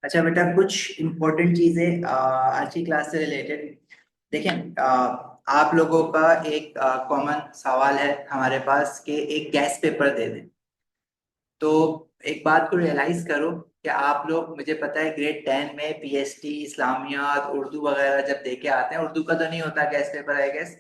अच्छा बेटा, कुछ इम्पोर्टेंट चीजें आज की क्लास से रिलेटेड। देखें, आप लोगों का एक कॉमन सवाल है हमारे पास कि एक गैस पेपर दे दें। तो एक बात को रियलाइज करो कि आप लोग, मुझे पता है ग्रेड 10 में पीएसटी इस्लामियात उर्दू वगैरह जब दे के आते हैं, उर्दू का तो नहीं होता गैस पेपर आई गेस,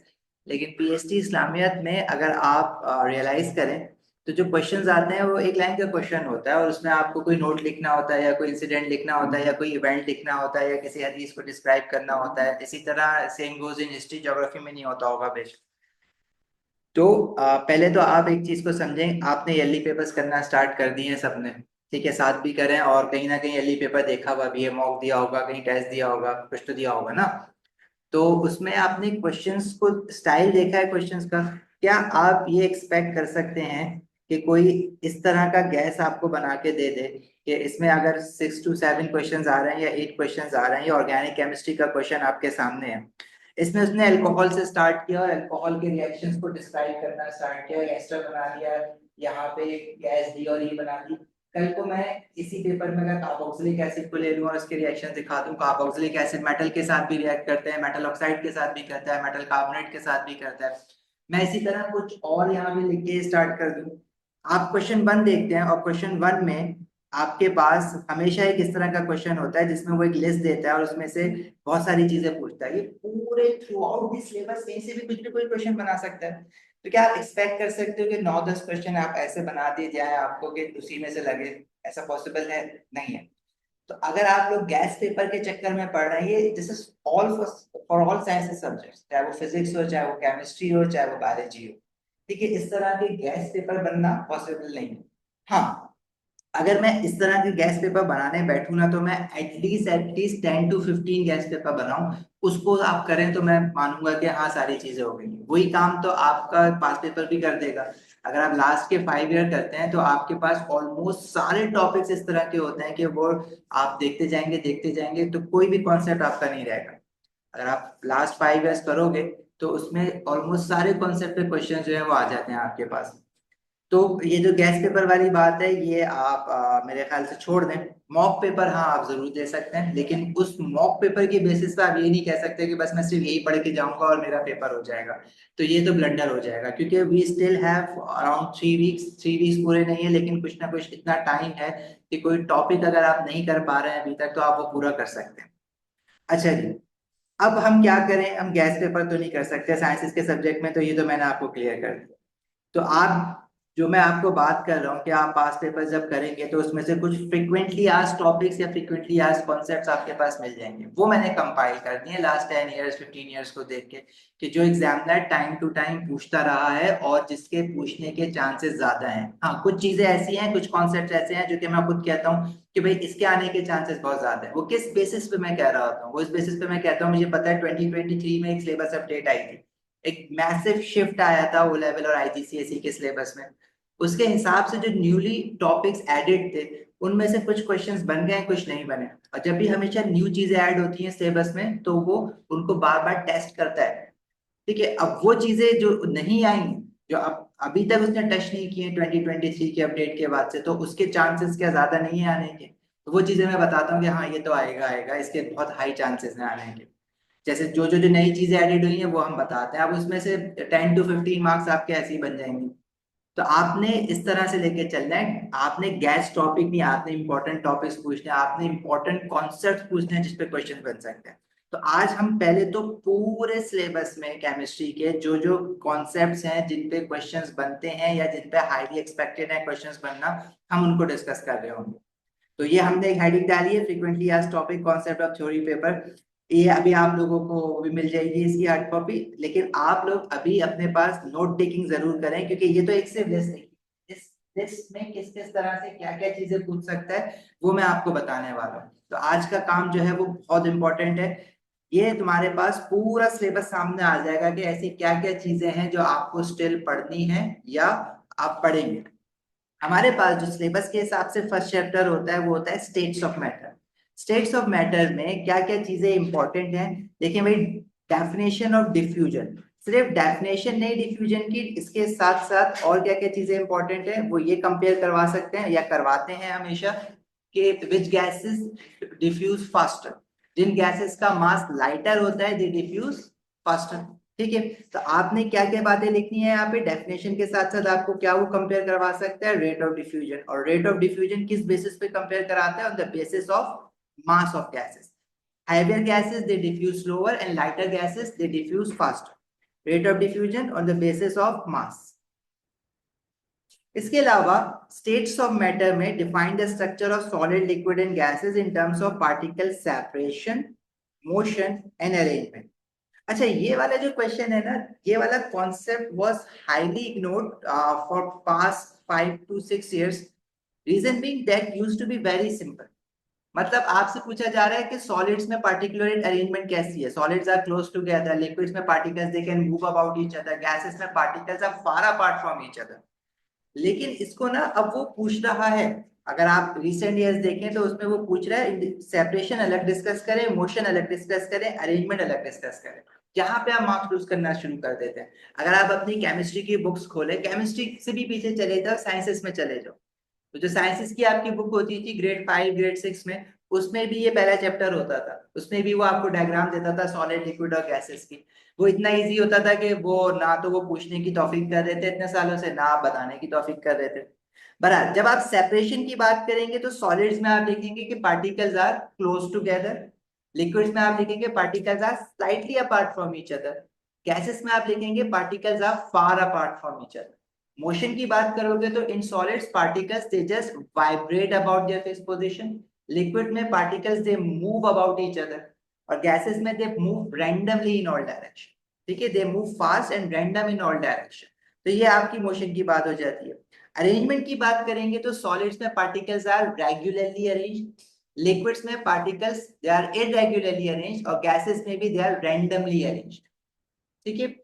लेकिन पीएसटी इस्लामियात में अगर आप रियलाइज करें तो जो क्वेश्चंस आते हैं वो एक लाइन का क्वेश्चन होता है और उसमें आपको कोई नोट लिखना होता है या कोई इंसिडेंट लिखना होता है या कोई इवेंट लिखना होता है या किसी हदीस को डिस्क्राइब करना होता है। इसी तरह same goes in history, geography में नहीं होता होगा बेशक। तो पहले तो आप एक चीज को समझें, आपने ईयरली पेपर्स करना स्टार्ट कर दिए हैं सबने। ठीक है, साथ भी करें और कहीं ना कहीं ईयरली पेपर देखा हुआ भी है, मॉक दिया होगा, कहीं टेस्ट दिया होगा, कुछ तो दिया होगा ना। तो उसमें आपने क्वेश्चंस को स्टाइल देखा है क्वेश्चंस का। क्या आप ये एक्सपेक्ट कर सकते हैं कि कोई इस तरह का गैस आपको बना के दे दे कि इसमें अगर 6 to 7 क्वेश्चंस आ रहे हैं या 8 क्वेश्चंस आ रहे हैं, या ऑर्गेनिक केमिस्ट्री का क्वेश्चन आपके सामने है, इसमें उसने अल्कोहल से स्टार्ट किया और अल्कोहल के रिएक्शंस को डिस्क्राइब करना स्टार्ट किया, एस्टर बना दिया, यहाँ पे गैस दी और ये बना दी। कल को मैं इसी पेपर में अगर कार्बोक्सिलिक एसिड को ले लूं और उसके रिएक्शन दिखा दूं, कार्बोक्सिलिक एसिड मेटल के साथ भी रिएक्ट करते हैं, मेटल ऑक्साइड के साथ भी करता है, मेटल कार्बोनेट के साथ भी करता है, मैं इसी तरह कुछ और यहाँ पे लिख के स्टार्ट कर दूं। आप क्वेश्चन 1 देखते हैं और क्वेश्चन 1 में आपके पास हमेशा एक इस तरह का क्वेश्चन होता है जिसमें वो एक लिस्ट देता है और उसमें से बहुत सारी चीजें पूछता है। ये पूरे थ्रू आउट दिस सिलेबस कहीं से भी कुछ भी कोई क्वेश्चन बना सकता है। तो क्या आप एक्सपेक्ट कर सकते हो कि 9-10 क्वेश्चन आप ऐसे बना दिए जाए आपको कि उसी में से लगे? ऐसा पॉसिबल है? नहीं है। तो अगर आप लोग गैस पेपर के चक्कर में पढ़ रहे हैं, ये this is all for all science subjects, चाहे वो फिजिक्स हो, चाहे वो केमिस्ट्री हो, चाहे वो बायोलॉजी हो। ठीक है, इस तरह के गैस पेपर बनना पॉसिबल नहीं है। हाँ, अगर मैं इस तरह के गैस पेपर बनाने बैठूं ना, तो मैं एटलीस्ट 10 to 15 गैस पेपर बनाऊं। उसको आप करें तो मैं मानूंगा कि हाँ सारी चीजें हो गई। वही काम तो आपका पास पेपर भी कर देगा। अगर आप लास्ट के 5 ईयर करते हैं तो आपके पास ऑलमोस्ट सारे टॉपिक्स इस तरह के होते हैं कि वो आप देखते जाएंगे तो कोई भी कॉन्सेप्ट आपका नहीं रहेगा। अगर आप लास्ट 5 ईयर्स करोगे तो उसमें ऑलमोस्ट सारे कॉन्सेप्ट पे क्वेश्चन जो है वो आ जाते हैं आपके पास। तो ये जो गैस पेपर वाली बात है, ये आप मेरे ख्याल से छोड़ दें। मॉक पेपर हाँ आप जरूर दे सकते हैं, लेकिन उस मॉक पेपर की बेसिस पे आप ये नहीं कह सकते कि बस मैं सिर्फ यही पढ़ के जाऊंगा और मेरा पेपर हो जाएगा। तो ये तो ब्लंडर हो जाएगा, क्योंकि we still have around 3 weeks. 3 weeks पूरे नहीं है, लेकिन कुछ ना कुछ इतना टाइम है कि कोई टॉपिक अगर आप नहीं कर पा रहे हैं अभी तक तो आप वो पूरा कर सकते हैं। अच्छा जी, अब हम क्या करें? हम गैस पेपर तो नहीं कर सकते साइंसेस के सब्जेक्ट में, तो ये तो मैंने आपको क्लियर कर दिया। तो आप, जो मैं आपको बात कर रहा हूँ कि आप पास पेपर जब करेंगे तो उसमें से कुछ फ्रिक्वेंटली आस्क्ड टॉपिक्स या फ्रिक्वेंटली आस्क्ड कॉन्सेप्ट्स आपके पास मिल जाएंगे। वो मैंने कंपाइल कर दिए लास्ट 10 ईयर्स 15 ईयर्स को देख के, कि जो एग्जामिनर टाइम टू टाइम पूछता रहा है और जिसके पूछने के चांसेस ज्यादा हैं। हाँ, कुछ चीजें ऐसी हैं, कुछ कॉन्सेप्ट ऐसे हैं जो कि मैं खुद कहता हूँ कि भाई इसके आने के चांसेस बहुत ज्यादा है। वो किस बेसिस पे मैं कह रहा होता हूँ? वो इस बेसिस पे मैं कहता हूँ, मुझे पता है 2023 में एक सिलेबस अपडेट आई थी, एक मैसिव शिफ्ट आया था ओ लेवल और आईजीसीएसई के सिलेबस में। उसके हिसाब से जो न्यूली टॉपिक्स एडेड थे उनमें से कुछ क्वेश्चंस बन गए, कुछ नहीं बने। और जब भी हमेशा न्यू चीजें ऐड होती हैं सिलेबस में तो वो उनको बार बार टेस्ट करता है। ठीक है, अब वो चीजें जो नहीं आई, जो अब अभी तक उसने टच नहीं किए 2023 के अपडेट के बाद से, तो उसके चांसेस क्या ज्यादा नहीं है आने के? तो वो चीजें मैं बताता हूँ कि हाँ ये तो आएगा आएगा, इसके बहुत हाई चांसेस हैं आने के। जैसे जो नई चीजें एडिड हुई हैं वो हम बताते हैं, अब उसमें से 10 to 15 मार्क्स आपके ऐसे ही बन जाएंगे। तो आपने इस तरह से लेके चलना है। आपने गैस टॉपिक नहीं, आपने इंपॉर्टेंट टॉपिक्स पूछने हैं, आपने इंपॉर्टेंट कॉन्सेप्ट पूछने हैं जिसपे क्वेश्चन बन सकते हैं। तो आज हम पहले तो पूरे सिलेबस में केमिस्ट्री के जो जो कॉन्सेप्ट्स हैं जिन पे क्वेश्चंस बनते हैं या जिन पे हाईली एक्सपेक्टेड है क्वेश्चंस बनना, हम उनको डिस्कस कर रहे होंगे। तो ये हमने एक हेडिंग डाली है, frequently asked topic concept of theory paper. ये अभी आप लोगों को भी मिल जाएगी इसकी हार्ड कॉपी, लेकिन आप लोग अभी अपने पास नोट टेकिंग जरूर करें, क्योंकि ये तो एक से लिस्ट नहीं, इस लिस्ट में किस किस तरह से क्या क्या चीजें पूछ सकता है वो मैं आपको बताने वाला हूँ। तो आज का काम जो है वो बहुत इंपॉर्टेंट है। ये तुम्हारे पास पूरा सिलेबस सामने आ जाएगा कि ऐसी क्या क्या चीजें हैं जो आपको स्टिल पढ़नी है या आप पढ़ेंगे। हमारे पास जो सिलेबस के हिसाब से फर्स्ट चैप्टर होता है वो होता है states of matter. States of matter में क्या क्या चीजें इंपॉर्टेंट हैं? देखिए भाई, डेफिनेशन ऑफ डिफ्यूजन, सिर्फ डेफिनेशन नहीं डिफ्यूजन की, इसके साथ साथ और क्या क्या चीजें इंपॉर्टेंट है वो ये कंपेयर करवा सकते हैं या करवाते हैं हमेशा। कि विच गैसेस डिफ्यूज फास्टर, जिन गैसेस का मास लाइटर होता है दे डिफ्यूज फास्टर। ठीक है, तो आपने क्या क्या बातें लिखनी है यहाँ पे, डेफिनेशन के साथ साथ आपको क्या वो कंपेयर करवा सकता है, रेट ऑफ डिफ्यूजन। और रेट ऑफ डिफ्यूजन किस बेसिस पे कंपेयर कराता है, on the basis of mass of gases. heavier gases they diffuse slower and lighter gases they diffuse faster. Rate of diffusion on the basis of mass. इसके अलावा states of matter में define the structure of solid, liquid and gases in terms of particle separation, motion and arrangement. अच्छा, ये वाला जो question है ना, ये वाला concept was highly ignored for past 5 to 6 years. Reason being that used to be very simple. मतलब आपसे पूछा जा रहा है कि सॉलिड्स में पार्टिकुलर अरेंजमेंट कैसी है, solids are close together, liquids में particles they can move about each other, gases में particles are far apart from each other. लेकिन इसको ना अब वो पूछ रहा है, अगर आप रिसेंट ईयर्स देखें तो उसमें वो पूछ रहा है सेपरेशन अलग डिस्कस करें, मोशन अलग डिस्कस करें, अरेंजमेंट अलग डिस्कस करें। जहां पे आप मार्क्स लूज करना शुरू कर देते हैं। अगर आप अपनी केमिस्ट्री की बुक्स खोले, केमिस्ट्री से भी पीछे चले जाओ, साइंसेस में चले जाओ, तो जो साइंसेस की आपकी बुक होती थी ग्रेड 5 ग्रेड 6 में, उसमें भी ये पहला चैप्टर होता था, उसमें भी वो आपको डायग्राम देता था सॉलिड, लिक्विड और गैसेस की। वो इतना इजी होता था कि वो ना तो वो पूछने की तौफीक कर रहे थे इतने सालों से, ना आप बताने की तौफीक कर रहे थे। बहरहाल जब आप सेपरेशन की बात करेंगे तो सॉलिड्स में आप लिखेंगे कि particles are close together, liquids में आप लिखेंगे particles are slightly apart from each other, gases में आप लिखेंगे particles are far apart from each other. Motion की बात करोगे तो in solids particles they just vibrate about their fix position, liquid में particles they move about each other, और gases में they move randomly in all direction. ठीक है, they move fast and random in all direction. तो ये आपकी motion की बात हो जाती है। अरेंजमेंट की बात करेंगे तो सॉलिड्स में particles are regularly arranged, liquids में particles they are irregularly arranged, और गैसेस में भी दे आर रैंडमली अरेंज्ड। ठीक है,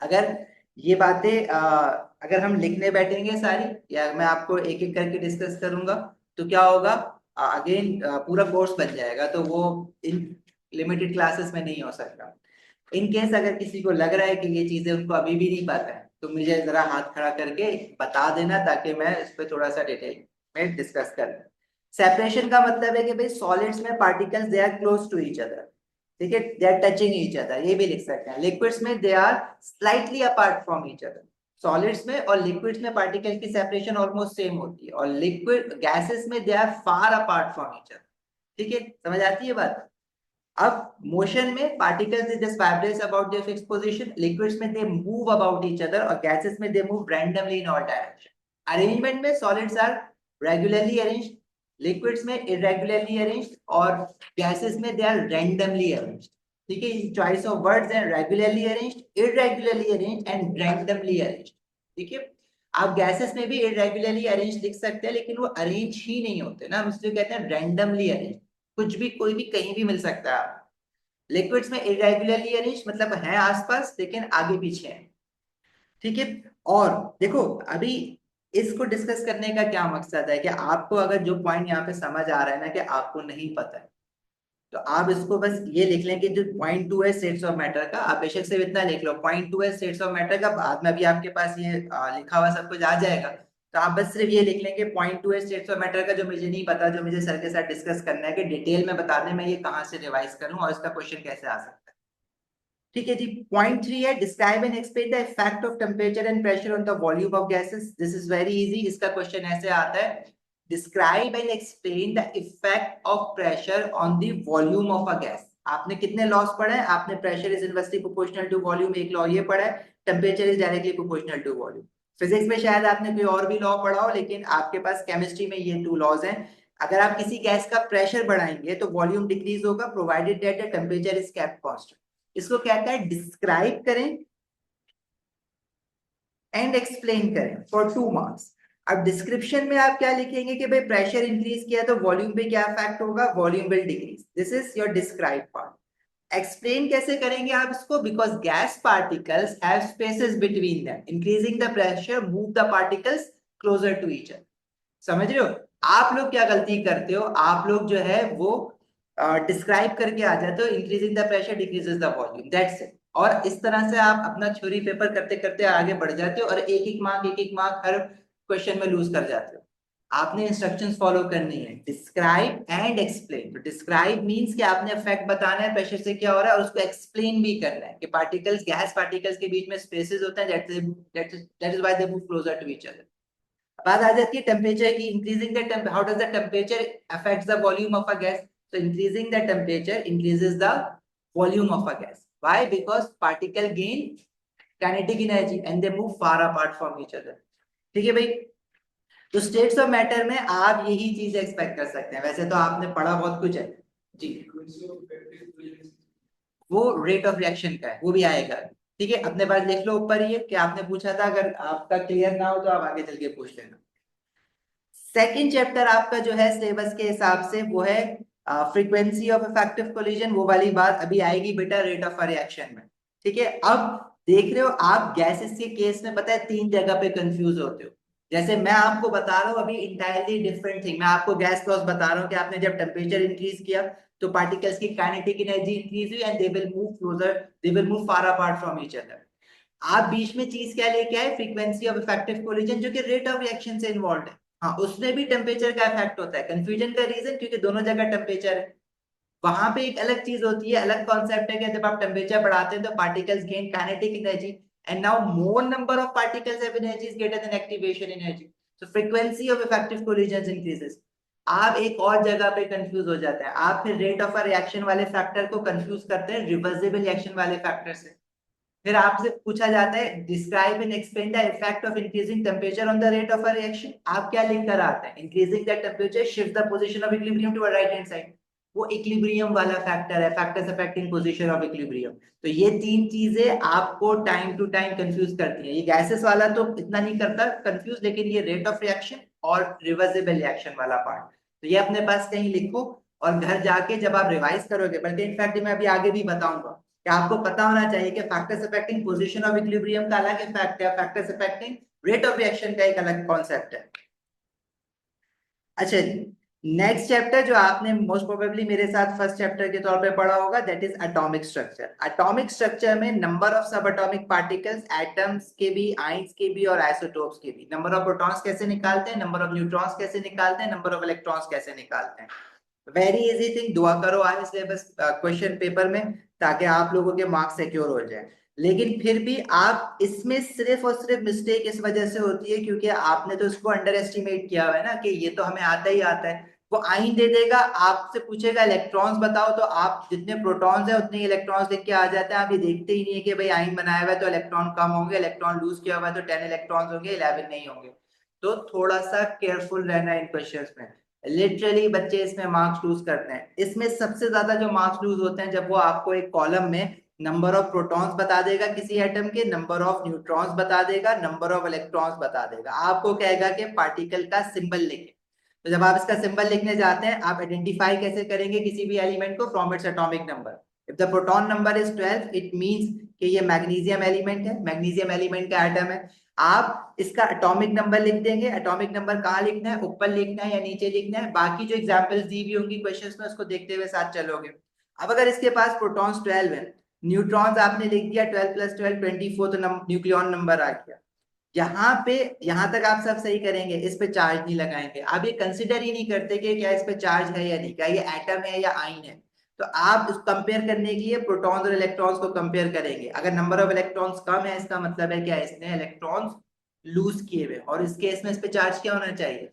अगर ये बातें अगर हम लिखने बैठेंगे सारी, या मैं आपको एक एक करके डिस्कस करूंगा, तो क्या होगा, अगेन पूरा कोर्स बन जाएगा, तो वो इन लिमिटेड क्लासेस में नहीं हो सकता। इन केस अगर किसी को लग रहा है कि ये चीजें उनको अभी भी नहीं पता है, तो मुझे जरा हाथ खड़ा करके बता देना, ताकि मैं इस पे थोड़ा सा डिटेल में डिस्कस कर लूं। सेपरेशन का मतलब है कि भाई सॉलिड्स में particles they are close to each other, ठीक है, they are touching each other, ये भी लिख सकते हैं। लिक्विड्स में they are slightly apart from each other, solids में और लिक्विड्स में पार्टिकल की सेपरेशन ऑलमोस्ट सेम होती है, और लिक्विड गैसेस में they are far apart from each other. ठीक है, समझ आती है बात। अब मोशन में particles they just vibrate about their fixed position, liquids में they move about each other, और गैसेस में they move randomly in all direction. Arrangement में solids are regularly arranged, liquids में इरेगुलरली अरेंज्ड, और गैसेस में they are randomly arranged. ठीक है, choice of words हैं regularly arranged, irregularly arranged and randomly arranged. ठीक है, आप गैसेस में भी इरेगुलरली अरेंज लिख सकते हैं, लेकिन वो अरेंज ही नहीं होते ना, हम इसलिए कहते हैं रैंडमली अरेंज, कुछ भी कोई भी कहीं भी मिल सकता है। लिक्विड्स में इरेगुलरली अरेंज मतलब है आसपास लेकिन आगे पीछे है। ठीक है, और देखो अभी इसको डिस्कस करने का क्या मकसद है कि आपको अगर जो पॉइंट यहाँ पे समझ आ रहा है ना कि आपको नहीं पता है, तो आप इसको बस ये लिख लें कि जो पॉइंट 2 है स्टेट्स ऑफ मैटर का, आप बेशक से इतना लिख लो, पॉइंट 2 है स्टेट्स ऑफ मैटर का, बाद में भी आपके पास ये लिखा हुआ सब कुछ आ जाएगा। तो आप बस सिर्फ ये लिख लेंगे पॉइंट 2 है स्टेट्स ऑफ मैटर का, जो मुझे नहीं पता, जो मुझे सर के साथ डिस्कस करना है कि डिटेल में बता दें मैं ये कहाँ से रिवाइज करूँ और इसका क्वेश्चन कैसे आ सकता है। ठीक है जी, पॉइंट 3 है describe and explain the effect of temperature and pressure on the volume of gases. This is very easy, इसका क्वेश्चन ऐसे आता है, describe and explain the effect of pressure on the volume of a gas. आपने कितने laws पढ़े हैं, आपने pressure is inversely proportional to volume एक लॉ ये पढ़ा है, temperature is directly proportional to volume. Physics में शायद आपने कोई और भी लॉ पढ़ा हो, लेकिन आपके पास केमिस्ट्री में ये 2 लॉज हैं। अगर आप किसी गैस का प्रेशर बढ़ाएंगे तो वॉल्यूम डिक्रीज होगा, provided that the temperature is kept constant. इसको कहता है डिस्क्राइब करें एंड एक्सप्लेन करें फॉर 2 मार्क्स। अब डिस्क्रिप्शन में आप क्या लिखेंगे कि भाई प्रेशर इंक्रीज किया तो वॉल्यूम पे क्या इफेक्ट होगा, volume will decrease, this is your describe part. Explain कैसे करेंगे आप इसको, because gas particles have spaces between them, increasing the pressure move the particles closer to each other. समझ रहे हो, आप लोग क्या गलती करते हो, आप लोग जो है वो डिस्क्राइब करके आ जाते हो, increasing the pressure decreases the volume, that's it. और इस तरह से आप अपना थ्योरी पेपर करते करते आगे बढ़ जाते हो, और एक एक मार्क हर क्वेश्चन में लूज कर जाते हो। आपने इंस्ट्रक्शंस फॉलो करनी है, डिस्क्राइब एंड एक्सप्लेन। तो डिस्क्राइब मींस कि आपने इफेक्ट बताना है प्रेशर से क्या हो रहा है, और उसको एक्सप्लेन भी करना है कि पार्टिकल्स, गैस पार्टिकल्स के बीच में स्पेसेस होते हैं, that is why they move closer to each other. बात आ जाती है टेम्परेचर की। Increasing the temp, how does the temperature affects the volume of a gas? So increasing the temperature increases the volume of a gas. Why? Because particle gain kinetic energy and they move far apart from each other. ठीक है भाई? तो states of matter में आप यही चीज expect कर सकते हैं। वैसे तो आपने पढ़ा बहुत कुछ है जी, वो रेट ऑफ रिएक्शन का है, वो भी आएगा। ठीक है, अपने पास लिख लो ऊपर ये कि आपने पूछा था, अगर आपका क्लियर ना हो तो आप आगे चल के पूछ लेना। सेकंड चैप्टर आपका जो है सिलेबस के हिसाब से वो है फ्रीक्वेंसी ऑफ इफेक्टिव कोलिजन। वो वाली बात अभी आएगी बेटा रेट ऑफ रिएक्शन में। ठीक है, अब देख रहे हो आप गैसेस के केस में पता है 3 जगह पे कंफ्यूज होते हो। जैसे मैं आपको बता रहा हूँ अभी इंटायरली डिफरेंट थिंग, मैं आपको गैस लॉस बता रहा हूँ कि आपने जब टेम्परेचर इंक्रीज किया तो पार्टिकल्स की काइनेटिक एनर्जी इंक्रीज हुई and they will move closer, they will move far apart from each other. आप बीच में चीज क्या लेके आए? फ्रीक्वेंसी ऑफ इफेक्टिव कोलिजन, जो कि रेट ऑफ रिएक्शन से इन्वॉल्व है। हाँ, उसमें भी टेम्परेचर का इफेक्ट होता है। कंफ्यूजन का रीजन क्योंकि दोनों जगह टेम्परेचर है। वहां पे एक अलग चीज होती है, अलग कॉन्सेप्ट है कि जब आप टेम्परेचर बढ़ाते हैं तो particles gain kinetic energy and now more number of particles have energy is greater than activation energy, so frequency of effective collisions increases. आप एक और जगह पे कंफ्यूज हो जाते हैं, आप फिर रेट ऑफ रिएक्शन वाले फैक्टर को कंफ्यूज करते हैं रिवर्सिबल रिएक्शन वाले फैक्टर से। फिर आपसे पूछा जाता है describe and explain the effect of increasing temperature on the rate of a reaction. आप क्या लिख कर आते हैं? Increasing the temperature shift the position of equilibrium to right hand side. वो इक्विलिब्रियम वाला फैक्टर है, factors affecting position of equilibrium. तो ये 3 चीजें आपको टाइम टू टाइम कंफ्यूज करती हैं। ये गैसेस वाला तो इतना नहीं करता कंफ्यूज, लेकिन ये रेट ऑफ रिएक्शन और रिवर्सिबल रिएक्शन वाला पार्ट तो ये अपने पास कहीं लिखो, और घर जाके जब आप रिवाइज करोगे, बल्कि इनफैक्ट मैं अभी आगे भी बताऊंगा कि आपको पता होना चाहिए कि factors affecting position of equilibrium का अलग इफेक्ट है, factors affecting rate of reaction का एक अलग कॉन्सेप्ट है। अच्छा जी, नेक्स्ट चैप्टर जो आपने मोस्ट प्रोबेबली मेरे साथ फर्स्ट चैप्टर के तौर पे पढ़ा होगा, that is atomic structure. Atomic structure में नंबर ऑफ सब एटॉमिक पार्टिकल्स, एटम्स के भी, आइंस के भी और आइसोटोप्स के भी, नंबर ऑफ प्रोटॉन्स कैसे निकालते हैं, नंबर ऑफ न्यूट्रॉन्स कैसे निकालते हैं, नंबर ऑफ इलेक्ट्रॉन्स कैसे निकालते हैं। वेरी इजी थिंग, दुआ करो आए सिलेबस क्वेश्चन पेपर में ताकि आप लोगों के मार्क्स सिक्योर हो जाए। लेकिन फिर भी आप इसमें सिर्फ और सिर्फ मिस्टेक इस वजह से होती है क्योंकि आपने तो इसको अंडर एस्टिमेट किया हुआ है ना कि ये तो हमें आता ही आता है। वो आइन दे देगा, आपसे पूछेगा इलेक्ट्रॉन्स बताओ, तो आप जितने प्रोटॉन्स है उतने इलेक्ट्रॉन्स लिख के आ जाते हैं। आप ये देखते ही नहीं है कि भाई आइन बनाया हुआ है तो इलेक्ट्रॉन कम होंगे, इलेक्ट्रॉन लूज किया हुआ है तो 10 इलेक्ट्रॉन्स होंगे, 11 नहीं होंगे। तो थोड़ा सा केयरफुल रहना है इन क्वेश्चंस में। लिटरली बच्चे इसमें मार्क्स लूज करते हैं। इसमें सबसे ज्यादा जो मार्क्स लूज होते हैं जब वो आपको एक कॉलम में नंबर ऑफ प्रोटॉन्स बता देगा किसी एटम के, नंबर ऑफ न्यूट्रॉन्स बता देगा, नंबर ऑफ इलेक्ट्रॉन्स बता देगा, आपको कहेगा कि पार्टिकल का सिंबल लिखें। तो जब आप इसका सिंबल लिखने जाते हैं, आप आइडेंटिफाई कैसे करेंगे किसी भी एलिमेंट को? From its atomic number. If the proton number is 12 it means कि ये मैग्नीशियम एलिमेंट है, मैग्नीशियम एलिमेंट का एटम है। आप इसका एटॉमिक नंबर लिख देंगे। एटॉमिक नंबर कहाँ लिखना है? ऊपर लिखना है या नीचे लिखना है? बाकी जो एग्जांपल्स दी हुई होंगी क्वेश्चंस में उसको देखते हुए साथ चलोगे। अब अगर इसके पास प्रोटॉन्स 12 है, न्यूट्रॉन्स आपने लिख दिया 12 + 12 24, तो न्यूक्लियॉन नंबर आ गया। यहाँ पे, यहाँ तक आप सब सही करेंगे, इस पे चार्ज नहीं लगाएंगे। आप ये कंसिडर ही नहीं करते कि क्या इस पे चार्ज है या नहीं, क्या ये एटम है या आइन है। तो आप कंपेयर करने के लिए प्रोटॉन्स और इलेक्ट्रॉन्स को कंपेयर करेंगे। अगर नंबर ऑफ इलेक्ट्रॉन्स कम है इसका मतलब है क्या? इसने इलेक्ट्रॉन्स लूज किए हुए, और इस केस में इस पे चार्ज क्या होना चाहिए?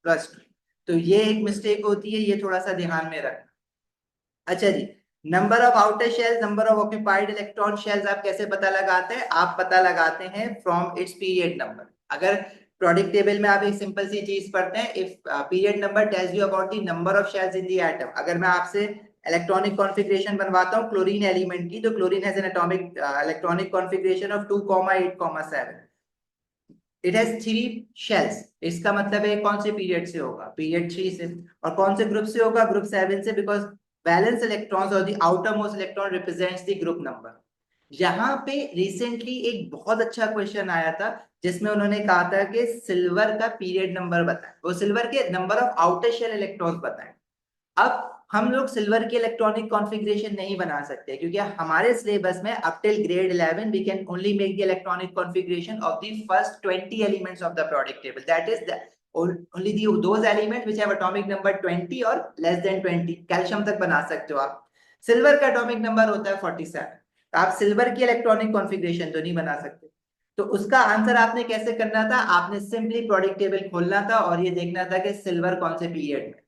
+2। तो ये एक मिस्टेक होती है, ये थोड़ा सा ध्यान में रखना। अच्छा जी, number of outer shells, number of occupied electron shells आप कैसे पता लगाते हैं? आप पता लगाते हैं फ्रॉम इट्स पीरियड नंबर। अगर प्रोडक्ट टेबल में आप एक सिंपल सी चीज पढ़ते हैं, if period number tells you about the number of shells in the atom. अगर मैं आपसे इलेक्ट्रॉनिक कॉन्फ़िगरेशन बनवाता हूँ क्लोरीन एलिमेंट की, तो chlorine has an atomic electronic configuration of 2,8,7। It has 3 shells. इसका मतलब है कौन से पीरियड से होगा? पीरियड 3 से। और कौन से ग्रुप से होगा? ग्रुप 7 से, बिकॉज वैलेंस इलेक्ट्रॉन्स और the outer most electron represents the group number. यहाँ पे रिसेंटली एक बहुत अच्छा क्वेश्चन आया था जिसमें उन्होंने कहा था कि सिल्वर का पीरियड नंबर बताएं, वो सिल्वर के number of outer shell electrons बताएं। अब हम लोग सिल्वर की इलेक्ट्रॉनिक कॉन्फ़िगरेशन नहीं बना सकते क्योंकि हमारे सिलेबस में up till grade 11 we can only make the electronic configuration of the first 20 elements of the product table, that is only those element which have atomic number 20 और less than 20। Calcium तक बना सकते हो आप। Silver का atomic number होता है 47, तो आप सिल्वर की इलेक्ट्रॉनिक कॉन्फ़िगरेशन तो नहीं बना सकते। तो उसका आंसर आपने कैसे करना था, आपने सिंपली प्रोडक्ट टेबल खोलना था और ये देखना था कि सिल्वर कौन से पीरियड में।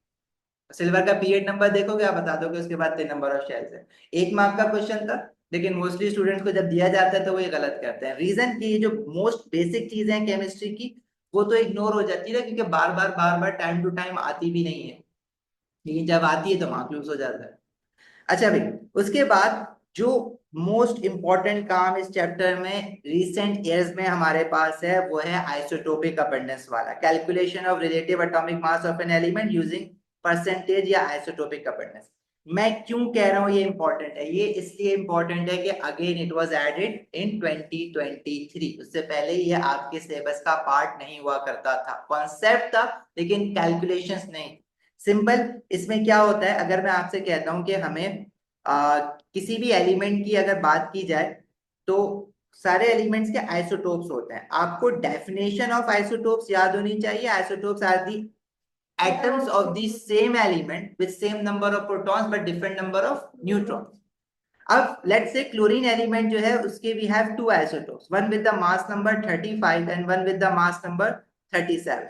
सिल्वर का पीरियड नंबर देखोगे, आप बता दोगे उसके बाद 3 नंबर ऑफ शेल्स है। 1 मार्क का क्वेश्चन था, लेकिन मोस्टली स्टूडेंट्स को जब दिया जाता है तो वो ये गलत करते हैं। रीजन की ये जो मोस्ट बेसिक चीजें हैं केमिस्ट्री की, वो तो इग्नोर हो जाती है, क्योंकि बार बार टाइम टू टाइम आती भी नहीं है, लेकिन जब आती है तो मार्क लूज हो जाता है। अच्छा भाई, उसके बाद जो मोस्ट इंपॉर्टेंट काम इस चैप्टर में रिसेंट ईयर्स में हमारे पास है, वो है आइसोटोपिक अबंडेंस वाला, calculation of relative atomic mass of an element using percentage या आइसोटोपिक अबंडेंस। मैं क्यों कह रहा हूं ये इंपॉर्टेंट है, ये इसलिए इंपॉर्टेंट है कि again it was added in 2023, उससे पहले ये आपके सिलेबस का पार्ट नहीं हुआ करता था। कॉन्सेप्ट था लेकिन कैलकुलेशंस नहीं। सिंपल, इसमें क्या होता है, अगर मैं आपसे कहता हूं कि हमें किसी भी एलिमेंट की अगर बात की जाए तो सारे एलिमेंट्स के आइसोटोप्स होते हैं। आपको डेफिनेशन ऑफ आइसोटोप्स याद होनी चाहिए। Isotopes are the atoms of the same element with same number of protons but different number of neutrons. अब लेट्स से क्लोरीन एलिमेंट जो है उसके we have 2 isotopes, one with the mass number 35 and one with the mass number 37।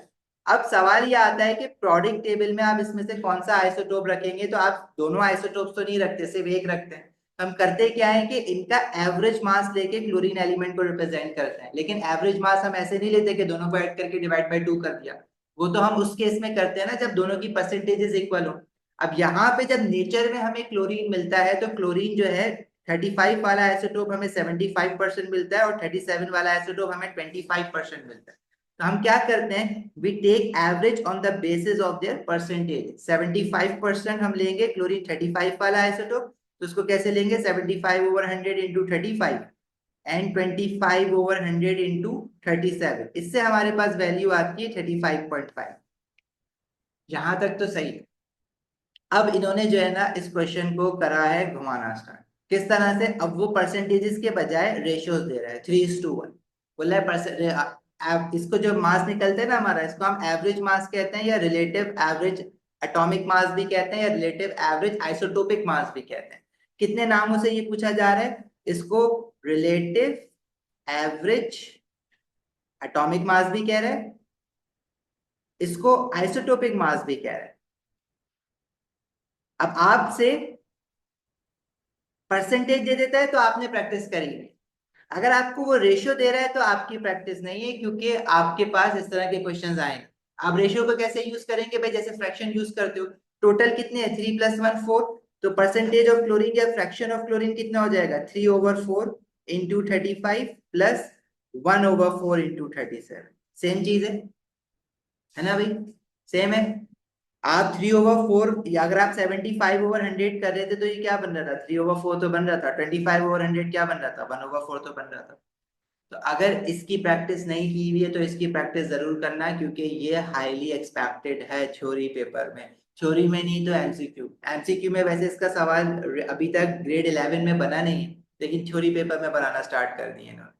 अब सवाल ये आता है कि प्रोडक्ट टेबल में आप इसमें से कौन सा आइसोटोप रखेंगे, तो आप दोनों आइसोटोप्स तो नहीं रखते, सिर्फ एक रखते हैं। हम करते क्या है कि इनका एवरेज मास लेके क्लोरीन एलिमेंट को रिप्रेजेंट करते हैं, लेकिन एवरेज मास हम ऐसे नहीं लेते कि दोनों को ऐड करके डिवाइड बाय 2 कर दिया। वो तो हम उस केस में करते हैं ना जब दोनों की परसेंटेजेस इक्वल हो। अब यहाँ पे जब नेचर में हमें क्लोरीन मिलता है, तो क्लोरीन जो है 35 वाला आइसोटोप हमें 75% मिलता है और 37 वाला आइसोटोप हमें 25% मिलता है। तो हम क्या करते हैं, we take average on the basis of their percentage. 75% हम लेंगे क्लोरीन 35 वाला आइसोटोप, तो उसको कैसे लेंगे, 75/100 इंटू 35 एंड 25/100 इंटू 37। इससे हमारे पास वैल्यू आती है 35.5। यहां तक तो सही है। अब इन्होंने जो है ना इस क्वेश्चन को करा है घुमाना स्टार्ट। किस तरह से, अब वो परसेंटेजेस के बजाय रेशियोज दे रहा है 3:1। बोला है इसको जो मास निकलते हैं ना हमारा, इसको हम एवरेज मास कहते हैं या रिलेटिव एवरेज एटॉमिक मास भी कहते हैं या रिलेटिव एवरेज आइसोटोपिक मास भी कहते हैं। कितने नामों से ये पूछा जा रहा है, इसको रिलेटिव एवरेज एटॉमिक मास भी कह रहे हैं, इसको आइसोटोपिक मास भी कह रहे हैं। अब आपसे परसेंटेज दे देता है तो आपने प्रैक्टिस करी नहीं, अगर आपको वो रेशियो दे रहा है तो आपकी प्रैक्टिस नहीं है, क्योंकि आपके पास इस तरह के क्वेश्चंस आएंगे। आप रेशियो को कैसे यूज करेंगे भाई, जैसे फ्रैक्शन यूज करते हो। टोटल कितने हैं, 3 + 1 4, तो परसेंटेज ऑफ क्लोरीन या फ्रैक्शन ऑफ क्लोरीन कितना हो जाएगा, 3/4 इंटू 35 प्लस 1/4 इंटू 37। सेम चीज है ना भाई, सेम है। आप 3/4, या अगर आप 75/100 कर रहे थे तो ये क्या बन रहा था, 3/4 तो बन रहा था, 25/100 क्या बन रहा था, 1/4 तो बन रहा था। तो अगर इसकी प्रैक्टिस नहीं की हुई है तो इसकी प्रैक्टिस जरूर करना है, क्योंकि ये हाईली एक्सपेक्टेड है थ्योरी पेपर में। थ्योरी में नहीं तो एमसीक्यू। एमसीक्यू में वैसे इसका सवाल अभी तक ग्रेड 11 में बना नहीं है, लेकिन थ्योरी पेपर में बनाना स्टार्ट कर दिए इन्होंने।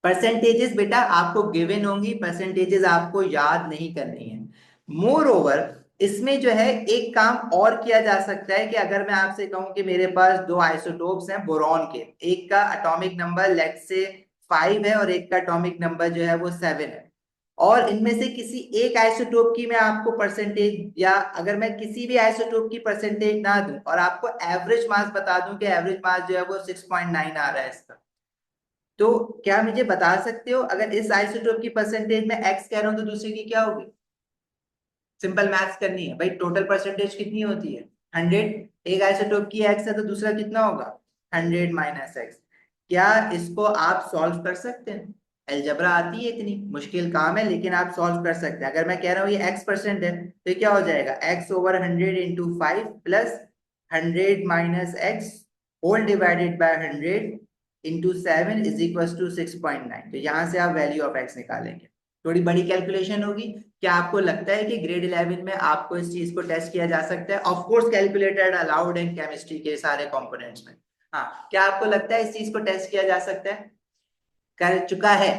परसेंटेजेस बेटा आपको गिवन होंगी, परसेंटेजेस आपको याद नहीं करनी है। मोर ओवर इसमें जो है एक काम और किया जा सकता है कि अगर मैं आपसे कहूं कि मेरे पास 2 आइसोटोप्स हैं बोरॉन के, एक का एटॉमिक नंबर लेट्स से 5 है और एक का एटॉमिक नंबर जो है वो 7 है, और इनमें से किसी एक आइसोटोप की मैं आपको परसेंटेज, या अगर मैं किसी भी आइसोटोप की परसेंटेज ना दूं और आपको एवरेज मास बता दूं कि एवरेज मास जो है वो 6.9 आ रहा है इसका, तो क्या मुझे बता सकते हो अगर इस आइसोटोप की परसेंटेज में एक्स कह रहा हूं तो दूसरे की क्या होगी। सिंपल मैथ्स करनी है भाई, टोटल परसेंटेज कितनी होती है, 100। एक आइसोटोप की एक्स है तो दूसरा कितना होगा, 100 माइनस एक्स। क्या इसको आप सॉल्व कर सकते हैं, अलजबरा आती है, इतनी मुश्किल काम है लेकिन आप सॉल्व कर सकते हैं। अगर मैं कह रहा हूँ ये x% है तो क्या हो जाएगा, x/100 into 5 plus 100 minus x whole divided by 100 into 7 is equal to 6.9। तो यहाँ से आप वैल्यू ऑफ एक्स निकालेंगे। थोड़ी बड़ी कैलकुलेशन होगी। क्या आपको लगता है कि ग्रेड 11 में आपको इस चीज को टेस्ट किया जा सकता है, of course calculated allowed in chemistry के सारे कंपोनेंट्स में। हाँ, क्या आपको लगता है इस चीज को टेस्ट किया जा सकता है, कर चुका है,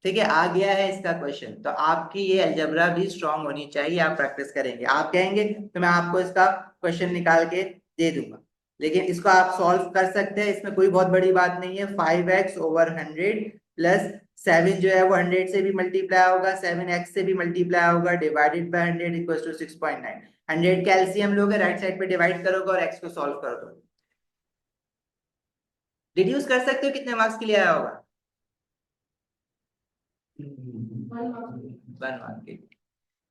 ठीक है, आ गया है इसका क्वेश्चन, तो आपकी ये अलजेब्रा भी स्ट्रांग होनी चाहिए, आप प्रैक्टिस करेंगे, आप कहेंगे तो मैं आपको इसका क्वेश्चन निकाल के दे दूंगा, लेकिन इसको आप सॉल्व कर सकते हैं, इसमें कोई बहुत बड़ी बात नहीं है। 5x/100 प्लस 7 जो है वो 100 से भी मल्टीप्लाई होगा, 7x से भी मल्टीप्लाई होगा, डिवाइडेड बाय 100 इक्वल टू 6.9। 100 का एलसीएम लोगे, राइट साइड पे डिवाइड करोगे और x को सॉल्व कर दो, डिड्यूस कर सकते हो कितने मार्क्स के लिए आया होगा। 1 मार्क के लिए।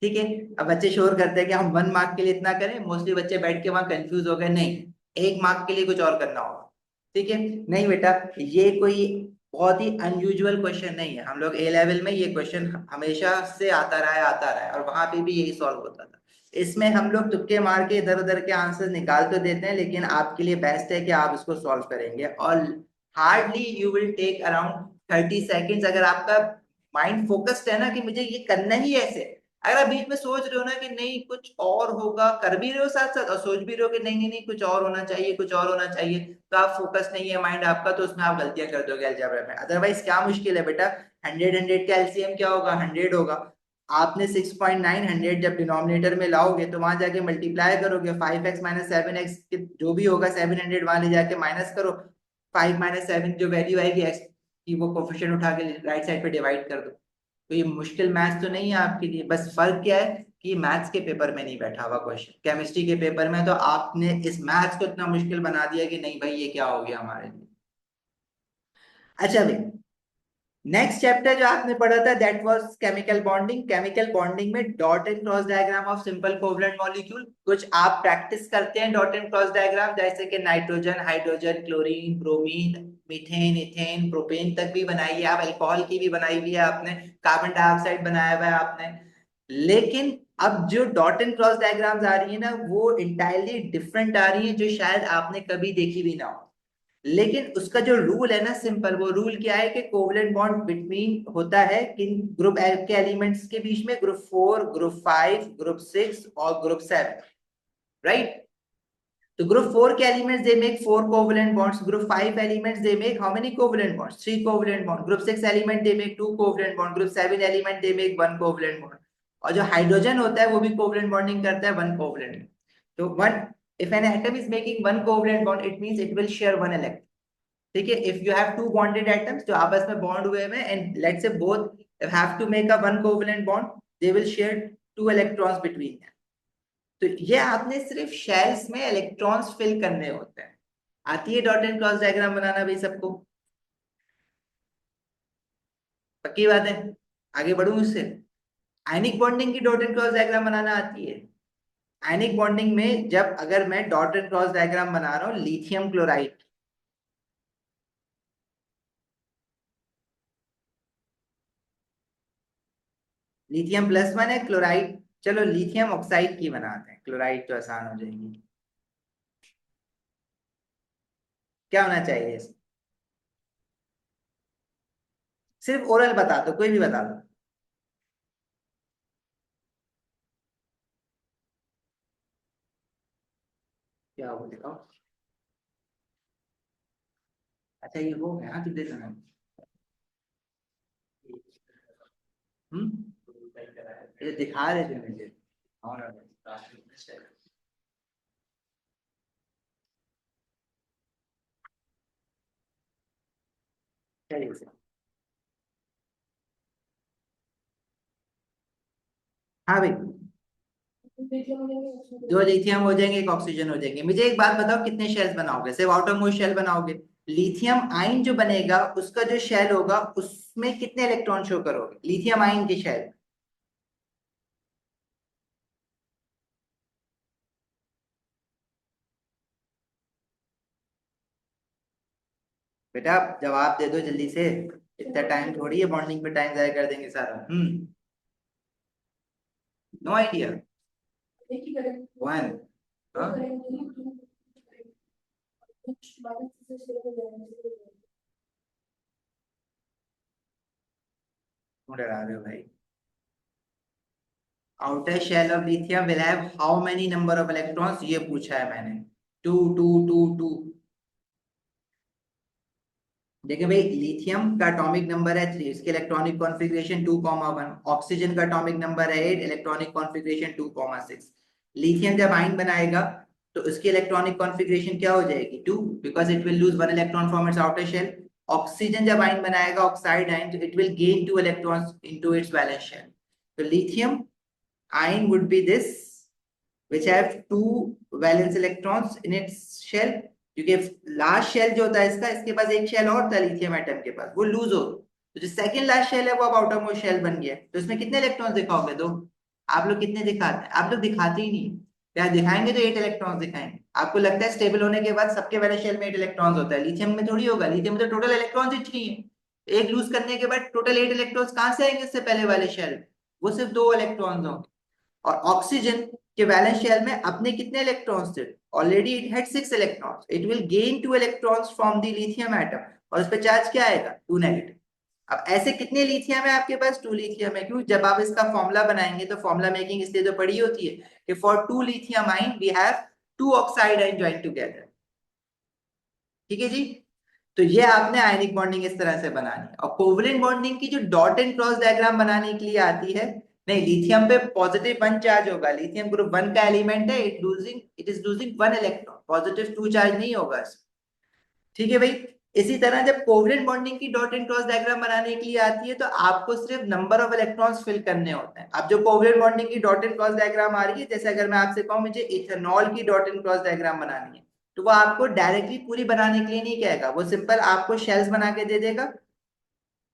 ठीक है, अब बच्चे शोर करते हैं कि हम 1 मार्क के लिए इतना करें, मोस्टली बच्चे बैठ के वहां कंफ्यूज हो गए, नहीं 1 मार्क के लिए कुछ और करना होगा। ठीक है, नहीं बेटा, ये कोई बहुत ही अनयूजुअल क्वेश्चन नहीं है, हम लोग ए लेवल में ये क्वेश्चन हमेशा से आता रहा है और वहां पे भी यही सॉल्व होता था। इसमें हम लोग तुक्के मार के इधर उधर के आंसर निकाल तो देते हैं, लेकिन आपके लिए बेस्ट है कि आप इसको सॉल्व करेंगे, और hardly you will take around 30 seconds, अगर आपका माइंड फोकस्ड है ना कि मुझे ये करना ही ऐसे। अगर आप बीच में सोच रहे हो ना कि नहीं कुछ और होगा, कर भी रहे हो साथ साथ और सोच भी रहे हो कि नहीं नहीं नहीं कुछ और होना चाहिए, कुछ और होना चाहिए, तो आप फोकस नहीं है माइंड आपका, तो उसमें आप गलतियां कर दोगे अलजेब्रा में। अदरवाइज क्या मुश्किल है बेटा, 100 का एलसीएम क्या होगा, 100 होगा। आपने 6.9 100 जब डिनोमिनेटर में लाओगे तो वहां जाके मल्टीप्लाई करोगे, 5x - 7x जो भी होगा 700 वहां ले जाके माइनस करो, 5 - 7 जो वैल्यू आएगी एक्स की वो कोफिशिएंट उठा के राइट साइड पे डिवाइड कर दो। तो ये मुश्किल मैथ्स तो नहीं है आपके लिए, बस फर्क क्या है कि मैथ्स के पेपर में नहीं बैठा हुआ क्वेश्चन, केमिस्ट्री के पेपर में तो आपने इस मैथ्स को इतना मुश्किल बना दिया कि नहीं भाई ये क्या हो गया हमारे लिए। अच्छा भाई, नेक्स्ट चैप्टर जो आपने पढ़ा था that was chemical bonding. Chemical bonding में dot and cross diagram of simple covalent molecule, कुछ आप प्रैक्टिस करते हैं डॉट एंड क्रॉस डायग्राम, जैसे कि nitrogen, hydrogen, chlorine, bromine, methane, ethane, propane तक भी बनाई है आप, अल्कोहल की भी बनाई हुई है आपने, कार्बन डाइऑक्साइड बनाया हुआ है आपने। लेकिन अब जो डॉट एंड क्रॉस डायग्राम्स आ रही है ना वो इंटायरली डिफरेंट आ रही है, जो शायद आपने कभी देखी भी ना हो। लेकिन उसका जो रूल है ना सिंपल, वो रूल क्या है कि कोवलेंट बॉन्ड बिटवीन होता है किन ग्रुप के एलिमेंट्स के बीच में, ग्रुप 4, ग्रुप 5, ग्रुप 6 और ग्रुप 7, राइट। तो ग्रुप 4 के elements they make 4 covalent bonds, group 5 elements they make how many covalent bonds, 3 covalent bond, group 6 element they make 2 covalent bond, group 7 element they make 1 covalent bond. और जो hydrogen होता है वो भी covalent bonding करता है 1 covalent. तो one, if an atom is making 1 covalent bond it means it will share 1 electron. ठीक है, if you have 2 bonded atoms जो आपस में बॉन्ड हुए हैं and let's say both have to make a 1 covalent bond, they will share 2 electrons between them. तो ये आपने सिर्फ शेल्स में इलेक्ट्रॉन्स फिल करने होते हैं। आती है डॉट एंड क्रॉस डायग्राम बनाना भाई सबको, पक्की बात है। आगे बढ़ूं इससे, आयनिक बॉन्डिंग की डॉट एंड क्रॉस डायग्राम बनाना आती है। आयनिक बॉन्डिंग में जब अगर मैं डॉट एंड क्रॉस डायग्राम बना रहा हूँ लिथियम क्लोराइड, लिथियम +1 है, क्लोराइड, चलो लिथियम ऑक्साइड की बनाते हैं, क्लोराइड तो आसान हो जाएगी। क्या होना चाहिए इसमें? सिर्फ ओरल बता दो, कोई भी बता दो। क्या हो दिखाओ। अच्छा ये हो गया, हाँ तो दे देना। ये दिखा रहे थे मुझे। और चलिए से। हाँ भाई, 2 लिथियम हो जाएंगे, एक ऑक्सीजन हो जाएंगे। मुझे एक बात बताओ, कितने शेल्स बनाओगे, सिर्फ आउटर मोस्ट शेल बनाओगे? लिथियम आयन जो बनेगा उसका जो शेल होगा उसमें कितने इलेक्ट्रॉन शो करोगे लिथियम आयन के शेल? बेटा आप जवाब दे दो जल्दी से, इतना टाइम थोड़ी है, बॉन्डिंग पे टाइम जाया कर देंगे सारा। No idea. 1। हाँ, क्यों डरा रहे हो भाई? Outer shell of lithium will have how many number of electrons, ये पूछा है मैंने। 2 2 2 2। देखिए भाई, लिथियम का एटॉमिक नंबर है 3, इसके इलेक्ट्रॉनिक कॉन्फ़िगरेशन 2,1। ऑक्सीजन का एटॉमिक नंबर है 8, इलेक्ट्रॉनिक कॉन्फ़िगरेशन 2,6। लिथियम जब आयन बनाएगा तो उसकी इलेक्ट्रॉनिक कॉन्फ़िगरेशन क्या हो जाएगी 2, because it will lose 1 electron from its outer shell. Oxygen जब आयन बनाएगा, ऑक्साइड आयन, तो it will gain 2 electrons into its valence shell. तो lithium ion would be this, which have 2 valence electrons in its shell, क्योंकि last shell जो होता है इसका, इसके पास एक शेल और था लिथियम एटम के पास, वो लूज हो, तो जो सेकंड लास्ट शेल है वो अब आउटर मोस्ट शेल बन गया। तो इसमें कितने इलेक्ट्रॉन्स दिखाओगे? दो। आप लोग कितने दिखाते हैं? आप लोग दिखाते ही नहीं। क्या दिखाएंगे तो 8 इलेक्ट्रॉन्स दिखाएंगे। आपको लगता है स्टेबल होने के बाद सबके वैलेंस शेल में 8 इलेक्ट्रॉन्स होता है, लिथियम में थोड़ी होगा। लिथियम में तो टोटल इलेक्ट्रॉन्स ही 3 है। एक लूज करने के बाद टोटल 8 इलेक्ट्रॉन्स कहां से आएंगे इससे पहले वाले शेल? वो सिर्फ 2 इलेक्ट्रॉन्स होंगे। और ऑक्सीजन के वैलेंस शेल में अपने कितने इलेक्ट्रॉन्स थे? Already it had 6 electrons, it will gain 2 electrons from the lithium atom, और उस पे चार्ज क्या आएगा? 2 नेगेटिव। अब ऐसे कितने लिथियम है आपके पास? 2 लिथियम है। क्यों? जब आप इसका फॉर्मूला बनाएंगे तो फॉर्मूला मेकिंग इसलिए तो पड़ी होती है कि फॉर 2 लिथियम आइन वी हैव 2 ऑक्साइड आइन ज्वाइन टुगेदर। ठीक है जी। तो ये आपने आयनिक बॉन्डिंग इस तरह से बनानी है। और कोवलेंट बॉन्डिंग की जो डॉट एंड क्रॉस डायग्राम बनाने के लिए आती है, नहीं, लिथियम पे +1 चार्ज होगा, लिथियम ग्रुप 1 का एलिमेंट है, it is losing 1 electron, +2 charge नहीं होगा इसमें। ठीक है भाई। इसी तरह जब कोवलेंट बॉन्डिंग की डॉट एंड क्रॉस डायग्राम बनाने के लिए आती है तो आपको सिर्फ नंबर ऑफ इलेक्ट्रॉन्स फिल करने होते हैं। अब जो कोवलेंट बॉन्डिंग की डॉट एंड क्रॉस डायग्राम आ रही है, जैसे अगर मैं आपसे कहूं मुझे इथेनॉल की डॉट एंड क्रॉस डायग्राम बनानी है, तो वो आपको डायरेक्टली पूरी बनाने के लिए नहीं कहेगा, वो सिंपल आपको शेल्स बना के दे देगा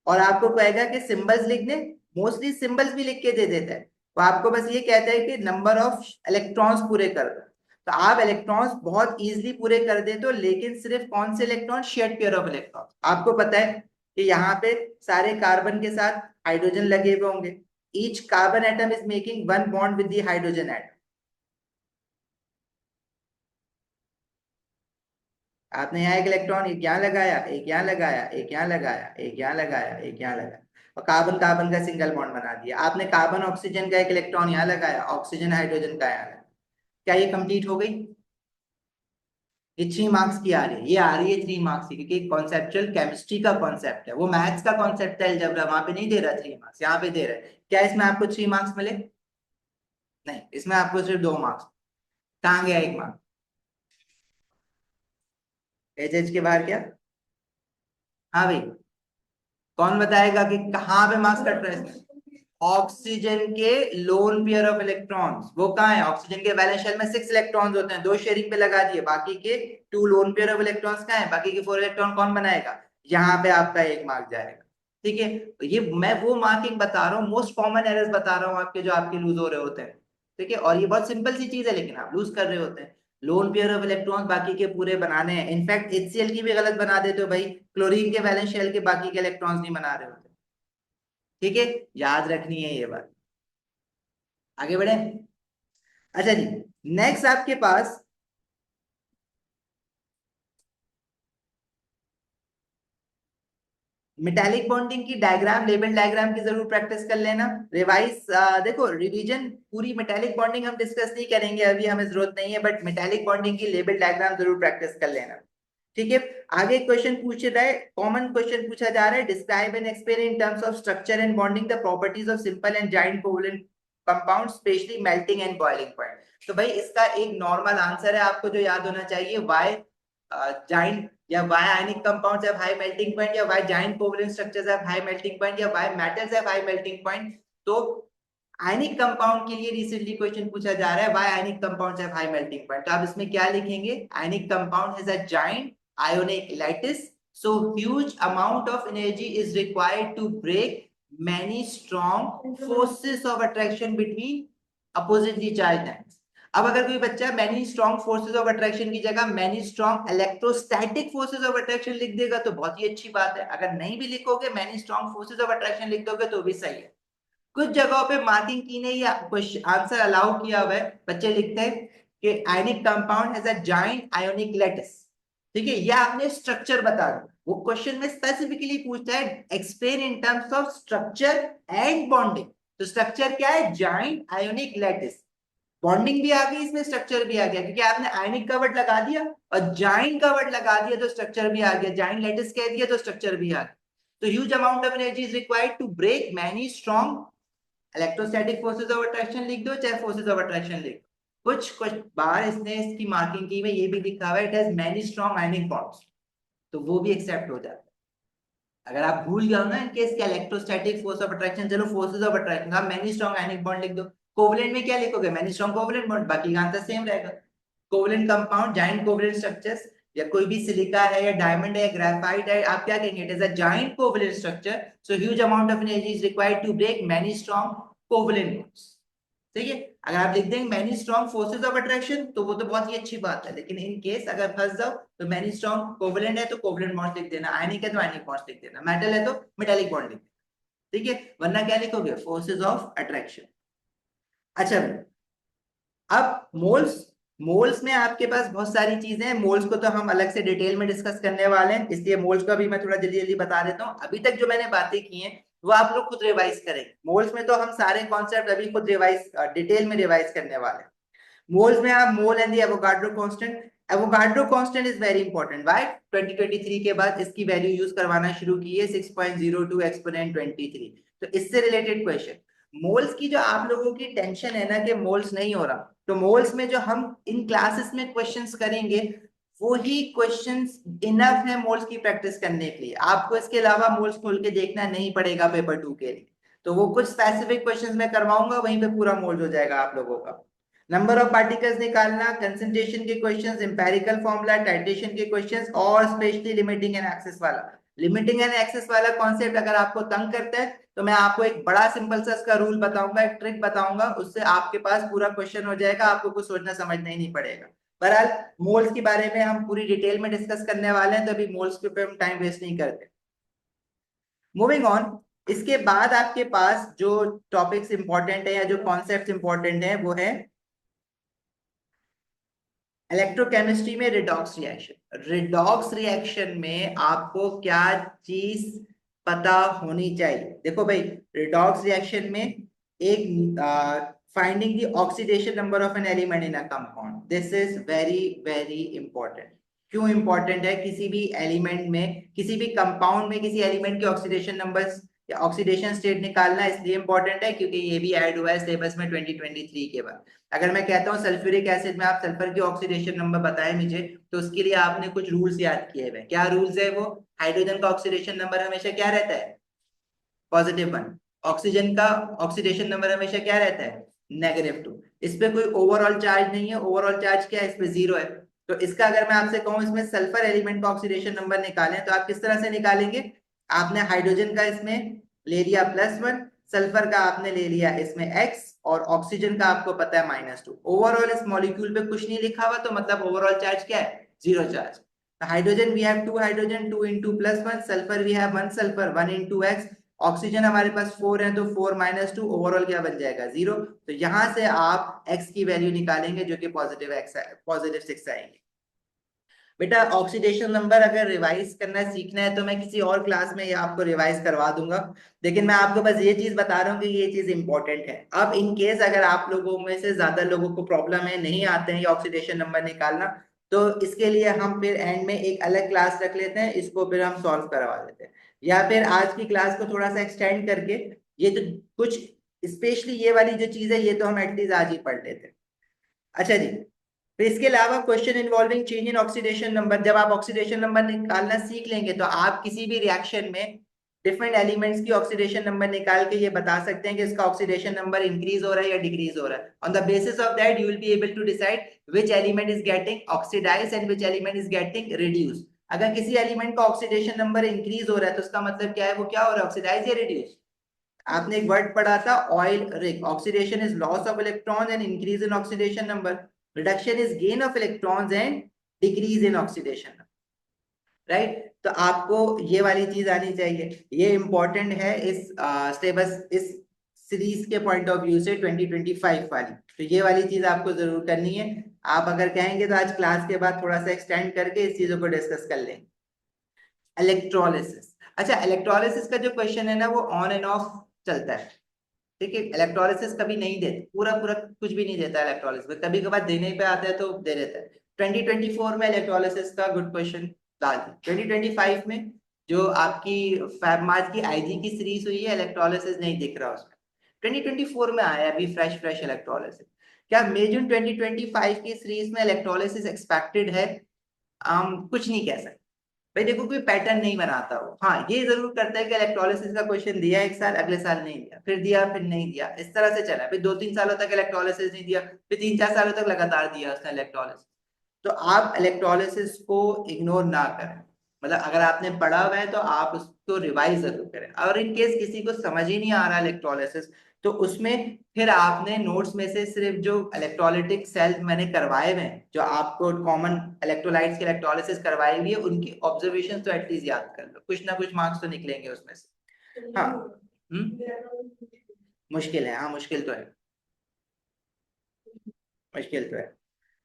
और आपको कहेगा कि सिंबल्स लिख दे। मोस्टली सिंबल्स भी लिख के दे देता है। वो आपको बस ये कहता है कि नंबर ऑफ इलेक्ट्रॉन्स पूरे कर दो। तो आप इलेक्ट्रॉन्स बहुत इजीली पूरे कर दे, तो लेकिन सिर्फ कौन से electron? Shared pair of electron. आपको पता है कि यहाँ पे सारे कार्बन के साथ हाइड्रोजन लगे हुए होंगे। Each carbon atom is making 1 bond with the hydrogen atom. आपने यहाँ एक इलेक्ट्रॉन एक यहाँ लगाया, एक यहाँ लगाया, एक यहाँ लगाया, एक यहाँ लगाया, एक यहाँ लगाया, और कार्बन कार्बन का सिंगल बॉन्ड बना दिया। आपने कार्बन ऑक्सीजन का एक इलेक्ट्रॉन यहाँ लगाया, ऑक्सीजन हाइड्रोजन का यहाँ लगाया। क्या ये कंप्लीट हो गई? ये 3 मार्क्स की आ रही है, ये आ रही है 3 मार्क्स की, क्योंकि कॉन्सेप्चुअल केमिस्ट्री का कॉन्सेप्ट है, वो मैथ्स का कॉन्सेप्ट है, अलजेब्रा वहां पे नहीं दे रहा 3 मार्क्स, यहाँ पे दे रहा है। क्या इसमें आपको 3 मार्क्स मिले? नहीं, इसमें आपको सिर्फ 2 मार्क्स। कहाँ गया 1 मार्क? एच एच के बाहर क्या? हाँ भाई, कौन बताएगा कि कहाँ पे मार्क्स कट रहा है इसमें? ऑक्सीजन के लोन पेयर ऑफ इलेक्ट्रॉन्स, वो कहाँ है? ऑक्सीजन के वैलेंस शेल में 6 इलेक्ट्रॉन्स होते हैं, 2 शेयरिंग पे लगा दिए, बाकी के 2 लोन पेयर ऑफ इलेक्ट्रॉन्स कहाँ है? बाकी के 4 इलेक्ट्रॉन कौन बनाएगा? यहाँ पे आपका 1 मार्क जाएगा। ठीक है, तो ये मैं वो मार्किंग बता रहा हूँ, मोस्ट कॉमन एरर्स बता रहा हूँ आपके, जो आपके लूज हो रहे होते हैं। ठीक है, और ये बहुत सिंपल सी चीज है लेकिन आप लूज कर रहे होते हैं। लोन पेयर ऑफ इलेक्ट्रॉन्स बाकी के पूरे बनाने हैं, इनफैक्ट HCl की भी गलत बना देते हो भाई, क्लोरीन के वैलेंस शेल के बाकी के इलेक्ट्रॉन्स नहीं बना रहे होते। ठीक है, याद रखनी है ये बात। आगे बढ़े। अच्छा जी, नेक्स्ट आपके पास मेटालिक बॉन्डिंग की डायग्राम, लेबल डायग्राम की जरूर प्रैक्टिस कर लेना। रिवाइज, देखो रिवीजन पूरी मेटालिक बॉन्डिंग हम डिस्कस नहीं करेंगे अभी, हमें जरूरत नहीं है, बट मेटालिक बॉन्डिंग की लेबल डायग्राम जरूर प्रैक्टिस कर लेना। ठीक है। आगे क्वेश्चन पूछ रहा है, कॉमन क्वेश्चन पूछा जा रहा है, describe and explain in terms of structure and bonding the properties of simple and giant covalent compound, specially melting and boiling point. तो भाई इसका एक नॉर्मल आंसर है आपको जो याद होना चाहिए, वाई जाइंट या why ionic compounds have high melting point, या why giant covalent structures have high melting point, या why metals have high melting point. तो आयनिक कंपाउंड के लिए रिसेंटली क्वेश्चन पूछा जा रहा है, why ionic compounds have high melting point. तो आप इसमें क्या लिखेंगे? Ionic compound has a giant ionic lattice, so huge amount of energy is required to break many strong forces of attraction between oppositely charged atoms। अब अगर कोई बच्चा many strong forces of attraction की जगह many strong electrostatic forces of attraction लिख देगा तो बहुत ही अच्छी बात है, अगर नहीं भी लिखोगे many strong forces of attraction लिख दोगे तो भी सही है। कुछ जगहों पे मार्किंग की नहीं या आंसर अलाउ किया हुआ है, बच्चे लिखते हैं कि ionic compound has a giant ionic lattice. ठीक है, या आपने स्ट्रक्चर बता दो, वो क्वेश्चन में स्पेसिफिकली पूछता है explain in terms of structure and bonding. तो स्ट्रक्चर क्या है? Giant ionic lattice. बॉन्डिंग भी आ गई इसमें, स्ट्रक्चर भी आ गया, क्योंकि आपने आयनिक कवर्ट लगा दिया और जाइंट कवर्ट लगा दिया तो स्ट्रक्चर भी आ गया, जाइंट लैटिस कह दिया तो स्ट्रक्चर भी आ गया। तो huge amount of energy is required to break many strong electrostatic forces of attraction लिख दो चाहे फोर्सेज ऑफ अट्रैक्शन लिख दो। कुछ बार इसने इसकी मार्किंग की में ये भी लिखा हुआ है it has many strong ionic bonds, तो वो भी एक्सेप्ट हो जाता है। अगर आप भूल जाओ ना इनकेस क्या इलेक्ट्रोस्टैटिक फोर्स ऑफ अट्रैक्शन, चलो फोर्सेज ऑफ अट्रैक्शन आप मैनी स्ट्रॉन्ग आयनिक बॉन्ड लिख दो, कोवलेंट में क्या लिखोगे, मैनी स्ट्रॉन्ग कोवलेंट बॉन्ड, बाकी का आंसर सेम रहेगा। Covalent compound, giant covalent structures, या कोई भी सिलिका है या डायमंड है या ग्रेफाइट है, आप क्या कहेंगे, it is a giant covalent structure, so huge amount of energy is required to break many strong covalent bonds. ठीक है, अगर आप लिख देंगे many strong forces of attraction तो वो तो बहुत ही अच्छी बात है, लेकिन इन केस अगर फंस जाओ तो मैनी स्ट्रॉन्ग कोवलेंट है तो कोवलेंट बॉन्ड लिख देना, आयनिक है तो आयनिक बॉन्ड लिख देना, मेटल है तो मेटालिक बॉन्ड लिख देना। ठीक है, वरना क्या लिखोगे, फोर्सेज ऑफ अट्रैक्शन। अच्छा, अब मोल्स, मोल्स में आपके पास बहुत सारी चीजें हैं, मोल्स को तो हम अलग से डिटेल में डिस्कस करने वाले हैं, इसलिए मोल्स का भी मैं थोड़ा जल्दी जल्दी बता देता हूँ। अभी तक जो मैंने बातें की हैं वो आप लोग खुद रिवाइज करेंगे, मोल्स में तो हम सारे कॉन्सेप्ट अभी खुद रिवाइज डिटेल में रिवाइज करने वाले हैं। मोल्स में आप mole and the Avogadro constant, Avogadro constant is very important, why 2023 के बाद इसकी वैल्यू यूज करवाना शुरू की है 6.02 एक्सपोनेंट 23, तो इससे रिलेटेड क्वेश्चन। मोल्स की जो आप लोगों की टेंशन है ना कि मोल्स नहीं हो रहा, तो मोल्स में जो हम इन क्लासेस में क्वेश्चंस करेंगे वो ही क्वेश्चंस इनफ है मोल्स की प्रैक्टिस करने के लिए, आपको इसके अलावा मोल्स खोल के देखना नहीं पड़ेगा पेपर 2 के लिए। तो वो कुछ स्पेसिफिक क्वेश्चंस मैं करवाऊंगा, वहीं पे पूरा मोल्स हो जाएगा आप लोगों का। नंबर ऑफ पार्टिकल्स निकालना, कंसंट्रेशन के क्वेश्चंस, एम्पिरिकल फॉर्मूला, टाइट्रेशन के क्वेश्चंस, और स्पेशली लिमिटिंग एंड एक्सेस वाला। लिमिटिंग एंड एक्सेस वाला कॉन्सेप्ट अगर आपको तंग करता है तो मैं आपको एक बड़ा सिंपल सा इसका रूल बताऊंगा, एक ट्रिक बताऊंगा, उससे आपके पास पूरा क्वेश्चन हो जाएगा, आपको कुछ सोचना समझना ही नहीं पड़ेगा। बहरहाल मोल्स के बारे में हम पूरी डिटेल में डिस्कस करने वाले हैं, तो अभी मोल्स के ऊपर हम टाइम वेस्ट नहीं करते। मूविंग ऑन, इसके बाद आपके पास जो टॉपिक्स इंपॉर्टेंट है या जो कॉन्सेप्ट इंपॉर्टेंट है वो है इलेक्ट्रोकेमिस्ट्री में रिडॉक्स रिएक्शन। रिडॉक्स रिएक्शन में आपको क्या चीज पता होनी चाहिए, देखो भाई, रिडॉक्स रिएक्शन में एक finding the oxidation number of an element in a compound, this is very very important. क्यों इंपॉर्टेंट है, किसी भी एलिमेंट में, किसी भी कंपाउंड में किसी एलिमेंट के ऑक्सीडेशन नंबर्स या ऑक्सीडेशन स्टेट निकालना इसलिए इंपॉर्टेंट है क्योंकि ये भी ऐड हुआ है सिलेबस में 2023 के बाद। अगर मैं कहता हूँ सल्फ्यूरिक एसिड में आप सल्फर की ऑक्सीडेशन नंबर बताएं मुझे, तो उसके लिए आपने कुछ रूल्स याद किए हुए, क्या रूल्स है वो, हाइड्रोजन का ऑक्सीडेशन नंबर हमेशा क्या रहता है, +1, ऑक्सीजन का ऑक्सीडेशन नंबर हमेशा क्या रहता है, -2, इस पे कोई ओवरऑल चार्ज नहीं है, ओवरऑल चार्ज क्या है, इस पे 0 है। तो इसका अगर मैं आपसे कहूँ इसमें सल्फर एलिमेंट का ऑक्सीडेशन नंबर निकालें तो आप किस तरह से निकालेंगे, आपने हाइड्रोजन का इसमें ले लिया +1, सल्फर का आपने ले लिया इसमें x, और ऑक्सीजन का आपको पता है -2, ओवरऑल इस मॉलिक्यूल पे कुछ नहीं लिखा हुआ तो मतलब ओवरऑल चार्ज क्या है, 0 charge. Hydrogen we have 2 hydrogen, 2 into +1, sulphur we have 1 sulphur, 1 into x, oxygen हमारे पास 4 है तो 4 - 2, ओवरऑल क्या बन जाएगा, 0। तो यहां से आप x की वैल्यू निकालेंगे जो कि पॉजिटिव x है, पॉजिटिव 6 आएंगे। बेटा ऑक्सीडेशन नंबर अगर रिवाइज करना सीखना है तो मैं किसी और क्लास में ये आपको रिवाइज करवा दूंगा, लेकिन मैं आपको बस ये चीज बता रहा हूँ कि ये चीज इंपॉर्टेंट है। अब इन केस अगर आप लोगों में से ज्यादा लोगों को प्रॉब्लम है, नहीं आते हैं ये ऑक्सीडेशन नंबर निकालना, तो इसके लिए हम फिर एंड में एक अलग क्लास रख लेते हैं, इसको फिर हम सॉल्व करवा देते हैं, या फिर आज की क्लास को थोड़ा सा एक्सटेंड करके ये तो कुछ स्पेशली ये वाली जो चीज है ये तो हम एटलीस्ट आज ही पढ़ लेते हैं। अच्छा जी, तो इसके अलावा question involving change in oxidation number, जब आप ऑक्सीडेशन नंबर निकालना सीख लेंगे तो आप किसी भी रिएक्शन में डिफरेंट एलिमेंट्स की ऑक्सीडेशन नंबर निकाल के ये बता सकते हैं कि इसका ऑक्सीडेशन नंबर इंक्रीज हो रहा है या डिक्रीज हो रहा है। On the basis of that you will be able to decide which element is getting oxidise and which element is getting reduce. अगर किसी एलिमेंट का ऑक्सीडेशन नंबर इंक्रीज हो रहा है तो उसका मतलब क्या है, वो क्या हो रहा है, ऑक्सीडाइज या रिड्यूस। आपने एक वर्ड पढ़ा था oil rig, oxidation is loss of electrons and increase in oxidation number, reduction is gain of electrons and decrease in oxidation, right. तो आपको ये वाली चीज आनी चाहिए, ये इंपॉर्टेंट है इस सिलेबस, इस सीरीज के पॉइंट ऑफ व्यू से 2025 वाली, तो ये वाली चीज आपको जरूर करनी है। आप अगर कहेंगे तो आज क्लास के बाद थोड़ा सा एक्सटेंड करके इस चीजों को डिस्कस कर लेंगे। इलेक्ट्रोलिसिस, अच्छा इलेक्ट्रोलिसिस का जो क्वेश्चन है ना वो ऑन एंड ऑफ चलता है, ठीक है, इलेक्ट्रोलिसिस कभी नहीं देते, पूरा पूरा कुछ भी नहीं देता इलेक्ट्रोलिसिस में, कभी कभार देने पे आता है तो दे देता है। 2024 में इलेक्ट्रोलिसिस का गुड क्वेश्चन डाल दिया। 2025 में जो आपकी फैब मार्च की आईजी की सीरीज हुई है, इलेक्ट्रोलिसिस नहीं दिख रहा उसमें। 2024 में आया अभी फ्रेश फ्रेश इलेक्ट्रोलिसिस। क्या मई जून 2025 की सीरीज में इलेक्ट्रोलिसिस एक्सपेक्टेड है? कुछ नहीं कह सकते भाई, देखो कोई पैटर्न नहीं बनाता वो। हाँ ये जरूर करता है कि इलेक्ट्रोलिसिस का क्वेश्चन दिया एक साल, अगले साल नहीं दिया, फिर दिया फिर नहीं दिया, इस तरह से चला। फिर 2-3 सालों तक इलेक्ट्रोलिसिस नहीं दिया, फिर 3-4 सालों तक लगातार दिया उसने इलेक्ट्रोलिसिस। तो आप इलेक्ट्रोलिसिस को इग्नोर ना करें, मतलब अगर आपने पढ़ा हुआ है तो आप उसको रिवाइज जरूर करें। और इन केस किसी को समझ ही नहीं आ रहा इलेक्ट्रोलिसिस, तो उसमें फिर आपने नोट्स में से सिर्फ जो इलेक्ट्रोलाइटिक सेल मैंने करवाए हुए हैं, जो आपको कॉमन इलेक्ट्रोलाइट्स की इलेक्ट्रोलिसिस करवाई हुई है, उनकी ऑब्जर्वेशन तो एटलीस्ट याद कर लो, कुछ ना कुछ मार्क्स तो निकलेंगे उसमें से। हाँ। मुश्किल है, हाँ मुश्किल तो है, मुश्किल तो है।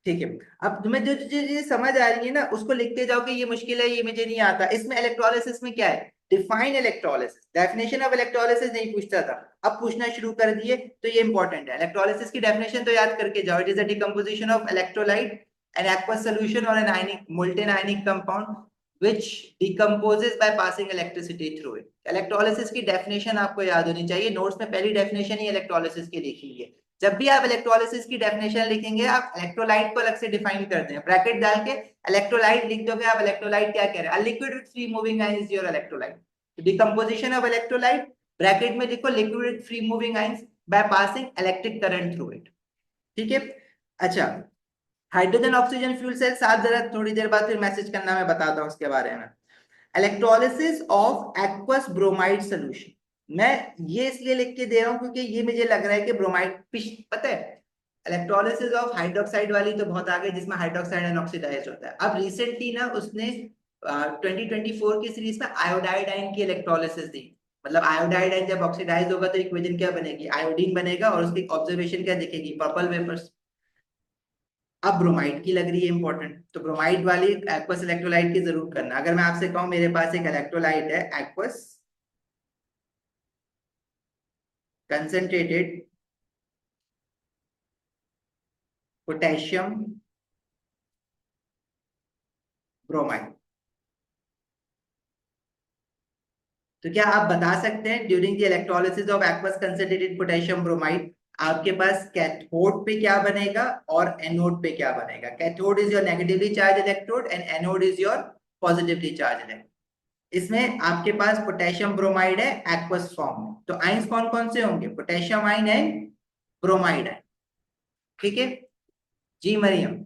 ठीक है, अब तुम्हें जो जो चीजें समझ आ रही है ना, उसको लिखते जाओ कि ये मुश्किल है, ये मुझे नहीं आता। इसमें इलेक्ट्रोलिसिस में क्या है, define electrolysis, definition of electrolysis नहीं पूछता था, अब पूछना शुरू कर दिए, तो ये इंपॉर्टेंट है। इलेक्ट्रोलिसिस की डेफिनेशन तो याद करके जाओ, it is the decomposition of electrolyte an aqueous solution or an ionic molten ionic compound which decomposes by passing electricity through it। Electrolysis की डेफिनेशन आपको याद होनी चाहिए, नोट्स में पहली डेफिनेशन ही इलेक्ट्रोलिसिस की लिखी है। जब भी आप इलेक्ट्रोलिसिस की डेफिनेशन लिखेंगे, आप इलेक्ट्रोलाइट को अलग से डिफाइन कर दें, ब्रैकेट डाल के इलेक्ट्रोलाइट लिख दोगे। आप इलेक्ट्रोलाइट क्या कह रहे हैं, liquid with free moving ions is your electrolyte. Decomposition of electrolyte, bracket में लिखो liquid with free moving ions by passing electric current through it. ठीक है, अच्छा। हाइड्रोजन ऑक्सीजन फ्यूल सेल, साथ जरा थोड़ी देर बाद फिर मैसेज करना, मैं बताता हूँ उसके बारे में। Electrolysis of aqueous bromide solution, मैं ये इसलिए लिख के दे रहा हूं क्योंकि ये मुझे लग रहा है कि ब्रोमाइड पता है, इलेक्ट्रोलिसिस ऑफ हाइड्रोक्साइड वाली तो बहुत आगे, जिसमें हाइड्रोक्साइड एनऑक्सीडाइज होता है। अब रिसेंटली ना उसने 2024 की सीरीज में आयोडाइड आयन की इलेक्ट्रोलिसिस दी। मतलब आयोडाइड आयन जब ऑक्सीडाइज होगा तो इक्वेशन क्या बनेगी, आयोडीन बनेगा, और उसकी ऑब्जर्वेशन क्या दिखेगी, पर्पल वेपर्स। अब ब्रोमाइड की लग रही है इंपॉर्टेंट, तो ब्रोमाइड वाली एक्वस इलेक्ट्रोलाइट की जरूर करना। अगर मैं आपसे कहूं मेरे पास एक इलेक्ट्रोलाइट है एक्वस कंसंट्रेटेड पोटेशियम ब्रोमाइड, तो क्या आप बता सकते हैं during the electrolysis of aqueous concentrated potassium bromide आपके पास कैथोड पे क्या बनेगा और एनोड पे क्या बनेगा? Cathode is your negatively charge electrode and anode is your positively charge electrode. इसमें आपके पास पोटेशियम ब्रोमाइड है एक्वस फॉर्म में, तो आइंस कौन कौन से होंगे, पोटेशियम आइन एंड ब्रोमाइड आइन। ठीक है जी Mariam,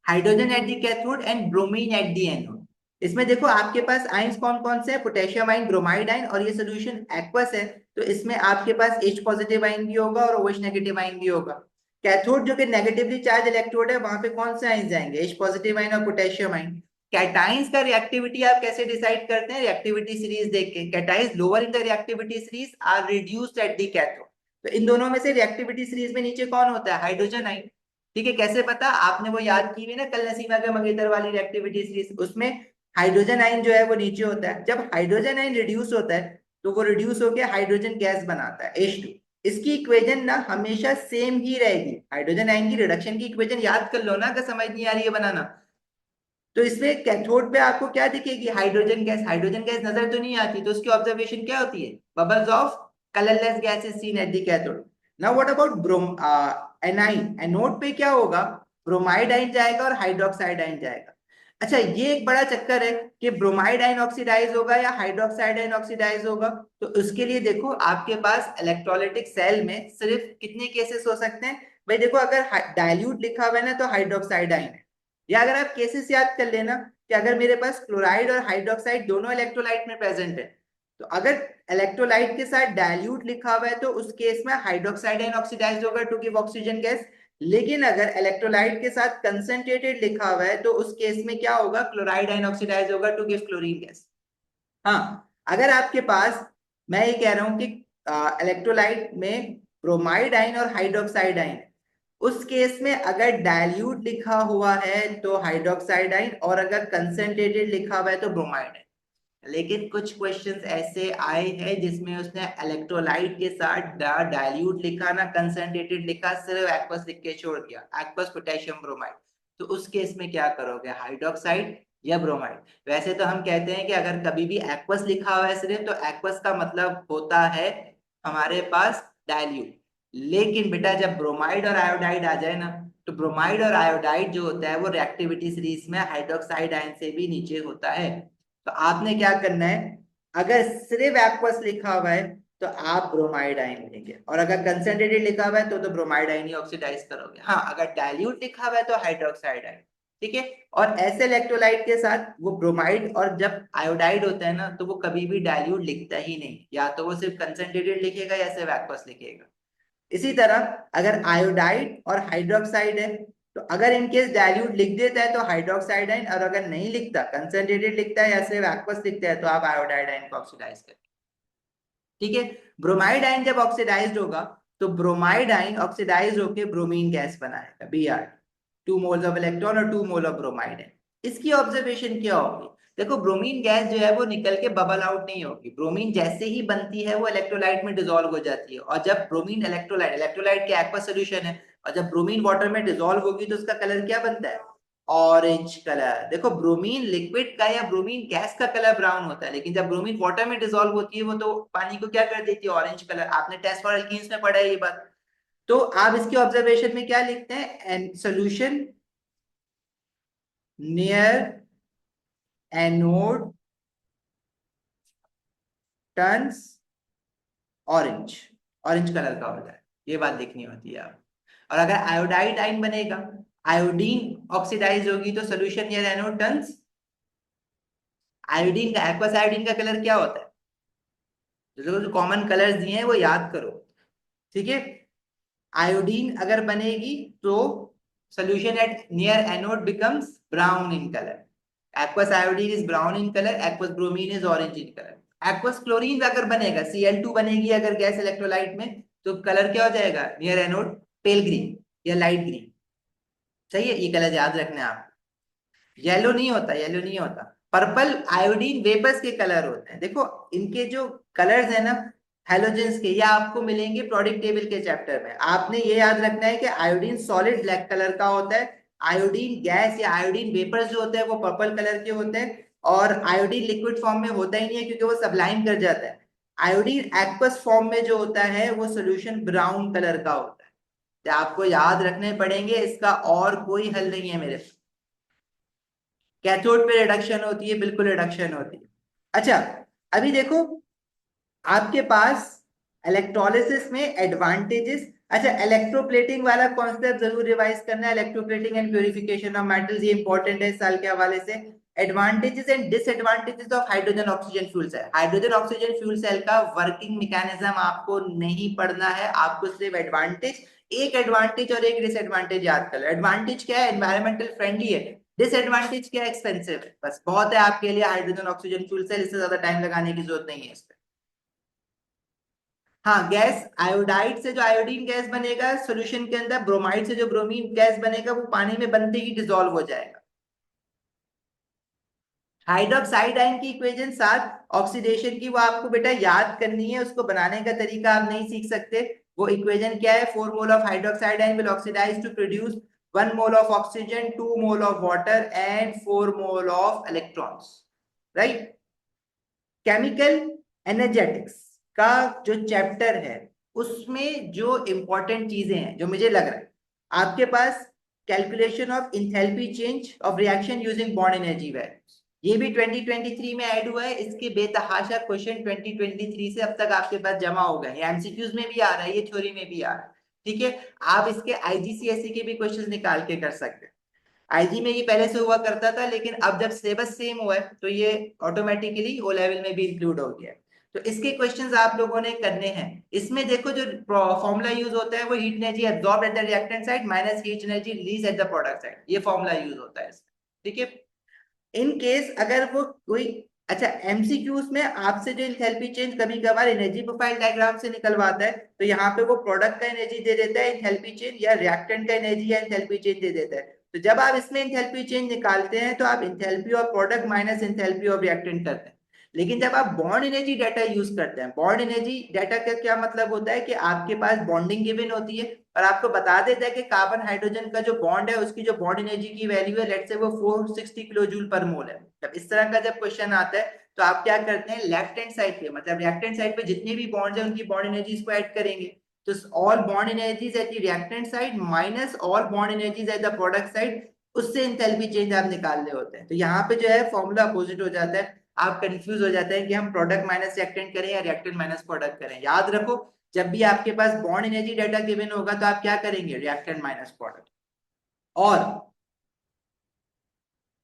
hydrogen at the cathode and bromine at the anode. इसमें देखो आपके पास आइंस कौन कौन से हैं, पोटेशियम आइन, ब्रोमाइड आइन, और ये सोल्यूशन एक्वस है, तो इसमें आपके पास H पॉजिटिव आइन भी होगा और OH नेगेटिव आइन भी होगा। कैथोड जो कि नेगेटिवली चार्ज इलेक्ट्रोड है, वहां पे कौन से आइंस जाएंगे, H पॉजिटिव आइन और पोटेशियम आइन। कैटाइंस का रिएक्टिविटी आप कैसे डिसाइड करते हैं, रिएक्टिविटी सीरीज देख के। Cations lower in the reactivity series are reduced at the cathode, तो इन दोनों में से रिएक्टिविटी सीरीज में नीचे कौन होता है, हाइड्रोजन आइन। ठीक है, कैसे पता, आपने वो याद की हुई ना कल नसीमा के मंगेतर वाली रिएक्टिविटी सीरीज, उसमें हाइड्रोजन आइन जो है वो नीचे होता है। जब हाइड्रोजन आइन रिड्यूस होता है तो वो रिड्यूस होकर हाइड्रोजन गैस बनाता है H2। इसकी इक्वेशन ना हमेशा सेम ही रहेगी, हाइड्रोजन आइन की रिडक्शन की इक्वेशन याद कर लो ना, अगर समझ नहीं आ रही है बनाना। तो इसमें कैथोड पे आपको क्या दिखेगी, हाइड्रोजन गैस। हाइड्रोजन गैस नजर तो नहीं आती, तो उसकी ऑब्जर्वेशन क्या होती है, bubbles of colourless gas is seen at the cathode. Now what about bromine anion, anode पे क्या होगा, ब्रोमाइड आइन जाएगा और हाइड्रोक्साइड आइन जाएगा। अच्छा, ये एक बड़ा चक्कर है कि ब्रोमाइड आइन ऑक्सीडाइज होगा या हाइड्रोक्साइड आइन ऑक्सीडाइज होगा। तो उसके लिए देखो आपके पास इलेक्ट्रोलाइटिक सेल में सिर्फ कितने केसेस हो सकते हैं भाई, देखो अगर डाइल्यूट लिखा हुआ है ना तो हाइड्रोक्साइड आइन है। या अगर आप केसेस याद कर लेना कि अगर मेरे पास क्लोराइड और हाइड्रोक्साइड दोनों इलेक्ट्रोलाइट में प्रेजेंट है, तो अगर इलेक्ट्रोलाइट के साथ डाइल्यूट लिखा हुआ है तो उस केस में हाइड्रोक्साइड आयन ऑक्सीडाइज होगा टू गिव ऑक्सीजन गैस। लेकिन अगर इलेक्ट्रोलाइट के साथ कंसंट्रेटेड लिखा हुआ है तो उस केस में क्या होगा, क्लोराइड आयन ऑक्सीडाइज होगा टू गिव क्लोरीन गैस। हाँ, अगर आपके पास, मैं ये कह रहा हूं कि इलेक्ट्रोलाइट में ब्रोमाइड आयन और हाइड्रोक्साइड आयन, उस केस में अगर डाइल्यूट लिखा हुआ है तो हाइड्रोक्साइड आइन, और अगर कंसंट्रेटेड लिखा हुआ है तो ब्रोमाइड आइन। लेकिन कुछ क्वेश्चंस ऐसे आए हैं जिसमें उसने इलेक्ट्रोलाइट के साथ डाइल्यूट लिखा ना कंसंट्रेटेड लिखा, सिर्फ एक्वस लिख के छोड़ दिया, एक्वस पोटेशियम ब्रोमाइड। तो उस केस में क्या करोगे, हाइड्रोक्साइड या ब्रोमाइड? वैसे तो हम कहते हैं कि अगर कभी भी एक्वस लिखा हुआ है सिर्फ, तो एक्वस का मतलब होता है हमारे पास डाइल्यूट। लेकिन बेटा जब ब्रोमाइड और आयोडाइड आ जाए ना, तो ब्रोमाइड और आयोडाइड जो होता है वो रिएक्टिविटी सीरीज में हाइड्रोक्साइड आयन से भी नीचे होता है। तो आपने क्या करना है, अगर सिर्फ एक्वस लिखा हुआ है तो आप ब्रोमाइड आयन लेंगे, और अगर कंसंट्रेटेड लिखा हुआ है तो ब्रोमाइड आयन ही ऑक्सीडाइज करोगे। हाँ, अगर डाइल्यूट लिखा हुआ है तो हाइड्रोक्साइड आयन। ठीक है। और ऐसे इलेक्ट्रोलाइट के साथ वो ब्रोमाइड और जब आयोडाइड होता है ना, तो वो कभी भी डाइल्यूट लिखता ही नहीं, या तो वो सिर्फ कंसंट्रेटेड लिखेगा या सिर्फ एक्वस लिखेगा। इसी तरह अगर आयोडाइड और हाइड्रोक्साइड है, तो अगर इनकेस डाइल्यूट लिख देता है तो हाइड्रोक्साइड आयन, और अगर नहीं लिखता, कंसंट्रेटेड लिखता है या सिर्फ एक्वस लिखता है, तो आप आयोडाइड आयन को ऑक्सीडाइज करें। ठीक है। ब्रोमाइड आयन जब ऑक्सीडाइज्ड होगा, तो ब्रोमाइड आयन ऑक्सीडाइज होकर ब्रोमीन गैस बनाएगा, Br, 2 मोल्स ऑफ इलेक्ट्रॉन और 2 मोल ऑफ ब्रोमाइड है। इसकी ऑब्जर्वेशन क्या होगी, देखो ब्रोमीन गैस जो है वो निकल के बबल आउट नहीं होगी, ब्रोमीन जैसे ही बनती है वो इलेक्ट्रोलाइट में डिसॉल्व हो जाती है, और जब ब्रोमीन इलेक्ट्रोलाइट इलेक्ट्रोलाइट के एक्वस सोल्यूशन है, और जब ब्रोमीन वाटर में डिसॉल्व होगी तो उसका कलर क्या बनता है, ऑरेंज कलर। देखो ब्रोमीन लिक्विड का या ब्रोमीन गैस का कलर ब्राउन होता है, लेकिन जब ब्रोमीन वाटर में डिसॉल्व होती है वो तो पानी को क्या कर देती है, ऑरेंज कलर। आपने टेस्ट फॉर एल्कीन्स में पढ़ा है ये बात। तो आप इसकी ऑब्जर्वेशन में क्या लिखते हैं, and solution near anode turns orange, orange colour का होता है, ये बात देखनी होती है आप। और अगर आयोडाइड आयन बनेगा, आयोडीन ऑक्सीडाइज होगी, तो solution near anode turns iodine का, एक्वस आयोडीन का कलर क्या होता है, जो कॉमन कलर्स दिए हैं वो याद करो। ठीक है। आयोडीन अगर बनेगी तो solution at near anode becomes brown in colour, aqueous iodine is brown in colour, aqueous bromine is orange in colour. Aqueous chlorine अगर बनेगा, Cl2 बनेगी अगर गैस इलेक्ट्रोलाइट में, तो कलर क्या हो जाएगा नियर एनोड, पेल ग्रीन या लाइट ग्रीन। सही है, ये कलर याद रखना है आप। येलो नहीं होता, येलो नहीं होता। पर्पल आयोडीन वेपर्स के कलर होते हैं। देखो इनके जो कलर्स है ना हेलोजेंस के, ये आपको मिलेंगे प्रोडिक्ट टेबल के चैप्टर में। आपने ये याद रखना है कि आयोडीन सॉलिड ब्लैक कलर का होता है, आयोडीन गैस या आयोडीन वेपर्स जो होते हैं वो पर्पल कलर के होते हैं, और आयोडीन लिक्विड फॉर्म में होता ही नहीं है क्योंकि वो सबलाइम कर जाता है। आयोडीन एक्वस फॉर्म में जो होता है वो सोल्यूशन ब्राउन कलर का होता है। तो आपको याद रखने पड़ेंगे, इसका और कोई हल नहीं है मेरे पास। कैथोड पे रिडक्शन होती है, बिल्कुल रिडक्शन होती है। अच्छा, अभी देखो आपके पास इलेक्ट्रोलिसिस में एडवांटेजेस। अच्छा, इलेक्ट्रोप्लेटिंग वाला कॉन्सेप्ट जरूर रिवाइज करना है, electroplating and purification of metals, ये इंपॉर्टेंट है इस साल के हवाले से। Advantages and disadvantages of hydrogen oxygen fuel cell. Hydrogen oxygen fuel cell का वर्किंग मैकेनिज्म आपको नहीं पढ़ना है, आपको सिर्फ एडवांटेज, एक एडवांटेज और एक डिसएडवांटेज याद कर लो। एडवांटेज क्या है, एनवायरमेंटल फ्रेंडली है। डिसएडवांटेज क्या है, एक्सपेंसिव है। बस बहुत है आपके लिए हाइड्रोजन ऑक्सीजन फ्यूल सेल, इससे ज्यादा टाइम लगाने की जरूरत नहीं है इस पे। हाँ, गैस आयोडाइड से जो आयोडीन गैस बनेगा सॉल्यूशन के अंदर, ब्रोमाइड से जो ब्रोमीन गैस बनेगा वो पानी में बनते ही डिसॉल्व हो जाएगा। हाइड्रोक्साइड आयन की इक्वेशन 7 ऑक्सीडेशन की, वो आपको बेटा याद करनी है, उसको बनाने का तरीका आप नहीं सीख सकते। वो इक्वेशन क्या है, 4 mole of hydroxide ion will oxidize to produce 1 mole of oxygen, 2 mole of water and 4 mole of electrons. Right. Chemical energetics का जो चैप्टर है उसमें जो इंपॉर्टेंट चीजें हैं जो मुझे लग रहा है आपके पास, calculation of enthalpy change of reaction using bond energy values, ये भी 2023 में ऐड हुआ है। इसके बेतहाशा क्वेश्चन 2023 से अब तक आपके पास जमा हो गए, एमसीक्यूज में भी आ रहा है, ये थ्योरी में भी आ रहा है। ठीक है। आप इसके आईजीसीएसई के भी क्वेश्चंस निकाल के कर सकते हैं। आईजी में ये पहले से हुआ करता था, लेकिन अब जब सिलेबस सेम हुआ है तो ये ऑटोमेटिकली ओ लेवल में भी इंक्लूड हो गया है। तो इसके क्वेश्चंस आप लोगों ने करने हैं। इसमें देखो जो फॉर्मूला यूज होता है वो heat energy absorb at the reactant side minus heat energy release at the product side, ये फॉर्मूला यूज होता है इसमें। ठीक है। इन केस अगर वो कोई, अच्छा एमसीक्यूज में आपसे जो इंथैल्पी चेंज कभी कभार एनर्जी प्रोफाइल डायग्राम से निकलवाता है, तो यहाँ पे वो प्रोडक्ट का एनर्जी दे देता है इंथैल्पी चेंज, या रिएक्टेंट का एनर्जी या इंथैल्पी चेंज दे देता है। तो जब आप इसमें इंथैल्पी चेंज निकालते हैं तो आप enthalpy of product minus enthalpy of reactant करते हैं। लेकिन जब आप बॉन्ड एनर्जी डाटा यूज करते हैं, बॉन्ड एनर्जी डाटा का क्या मतलब होता है कि आपके पास बॉन्डिंग गिवन होती है और आपको बता देता है कि कार्बन हाइड्रोजन का जो बॉन्ड है उसकी जो बॉन्ड एनर्जी की वैल्यू है, लेट्स से वो 460 किलो जूल पर मोल है। जब इस तरह का जब क्वेश्चन आता है तो आप क्या करते हैं, लेफ्ट हैंड साइड पे मतलब लेफ्ट हैंड साइड पे जितने भी बॉन्ड्स हैं उनकी बॉन्ड एनर्जीज को ऐड करेंगे। तो all bond energies at the reactant side minus all bond energies at the product side, उससे एंथैल्पी चेंज आप निकालने होते हैं। तो यहाँ पे जो है फॉर्मूला अपोजिट हो जाता है, आप कंफ्यूज हो जाते हैं कि हम प्रोडक्ट माइनस रिएक्टेंट करें या रिएक्टेंट माइनस प्रोडक्ट करें। याद रखो, जब भी आपके पास बॉन्ड एनर्जी डाटा गिवन होगा तो आप क्या करेंगे, रिएक्टेंट माइनस प्रोडक्ट। और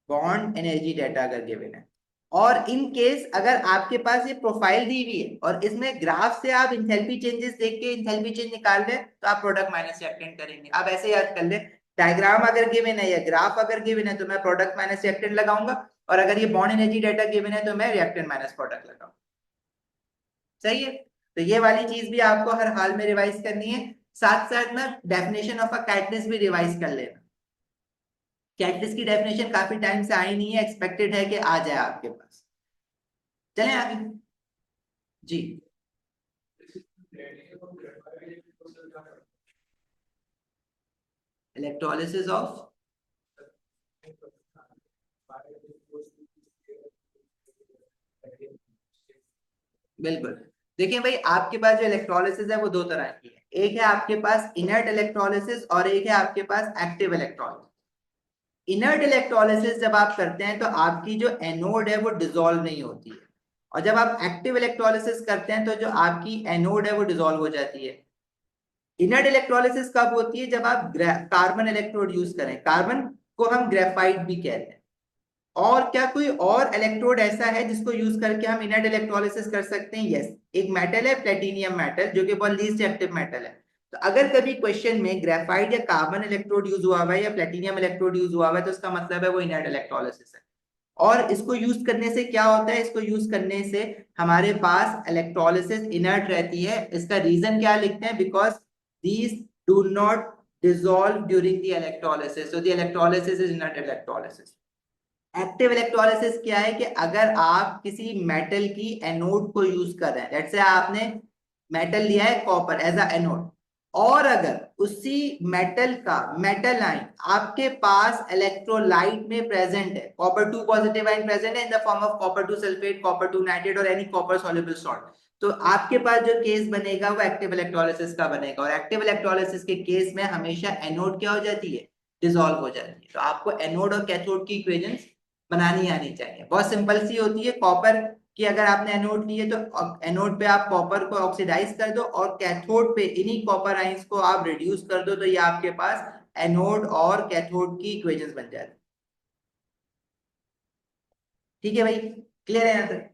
बॉन्ड एनर्जी डाटा अगर गिवन है और इन केस अगर आपके पास ये प्रोफाइल दी हुई है और इसमें ग्राफ से आप इंथैल्पी चेंजेस देख के इंथैल्पी चेंज निकाल ले तो आप प्रोडक्ट माइनस रिएक्टेंट करेंगे। आप ऐसे याद कर ले, डायग्राम अगर गिवन है या ग्राफ अगर गिवन है तो मैं प्रोडक्ट माइनस रिएक्टेंट लगाऊंगा, और अगर ये बॉन्ड एनर्जी डाटा गिवन है तो मैं रिएक्टेंट माइनस प्रोडक्ट लगाऊंगा। सही है। तो ये वाली चीज भी आपको हर हाल में रिवाइज करनी है। साथ साथ में डेफिनेशन ऑफ अ कैटलिस्ट भी रिवाइज कर लेना। कैटलिस्ट की डेफिनेशन काफी टाइम से आई नहीं है, एक्सपेक्टेड है कि आ जाए आपके पास। चलें आगे जी। इलेक्ट्रोलिसिस ऑफ, बिल्कुल। देखिए भाई, आपके पास जो इलेक्ट्रोलिसिस है वो दो तरह की है। एक है आपके पास इनर्ट इलेक्ट्रोलिसिस और एक है आपके पास एक्टिव इलेक्ट्रोलिसिस। इनर्ट इलेक्ट्रोलिसिस जब आप करते हैं तो आपकी जो एनोड है वो डिसॉल्व नहीं होती है, और जब आप एक्टिव इलेक्ट्रोलिसिस करते हैं तो जो आपकी एनोड है वो डिसॉल्व हो जाती है। इनर्ट इलेक्ट्रोलिसिस कब होती है, जब आप कार्बन इलेक्ट्रोड यूज करें, कार्बन को हम ग्रेफाइट भी कहते हैं। और क्या कोई और इलेक्ट्रोड ऐसा है जिसको यूज करके हम इनर्ट इलेक्ट्रोलिसिस कर सकते हैं? यस, एक मेटल है प्लेटिनियम मेटल, जो कि बहुत लीस्ट एक्टिव मेटल है। तो अगर कभी क्वेश्चन में ग्रेफाइट या कार्बन इलेक्ट्रोड यूज हुआ हुआ है या प्लेटिनियम इलेक्ट्रोड यूज हुआ हुआ है तो उसका मतलब है वो इनर्ट इलेक्ट्रोलिसिस है। और इसको यूज करने से क्या होता है, इसको यूज करने से हमारे पास इलेक्ट्रोलिसिस इनर्ट रहती है। इसका रीजन क्या लिखते हैं, because these do not dissolve during the electrolysis, so the electrolysis is inert electrolysis. Active electrolysis क्या है कि अगर आप किसी मेटल की एनोड को यूज कर रहे हैं, लेट्स से आपने मेटल लिया है कॉपर एज अ एनोड, और अगर उसी मेटल का मेटल आयन आपके पास इलेक्ट्रोलाइट में प्रेजेंट है, कॉपर 2 पॉजिटिव आयन प्रेजेंट है इन the form of copper 2 sulphate, copper 2 nitrate और एनी कॉपर सॉल्युबल सॉल्ट, तो आपके पास जो केस बनेगा वो एक्टिव इलेक्ट्रोलिसिस का बनेगा। और एक्टिव इलेक्ट्रोलिसिस के केस में हमेशा एनोड क्या हो जाती है, डिसॉल्व हो जाती है। तो आपको एनोड और कैथोड की इक्वेशंस बनानी आनी चाहिए, बहुत सिंपल सी होती है। कॉपर की अगर आपने एनोड ली है तो एनोड पे आप कॉपर को ऑक्सीडाइज कर दो और कैथोड पे इन्हीं कॉपर आइंस को आप रिड्यूस कर दो, तो ये आपके पास एनोड और कैथोड की इक्वेशंस बन जाती है। ठीक है भाई, क्लियर है यहाँ तक?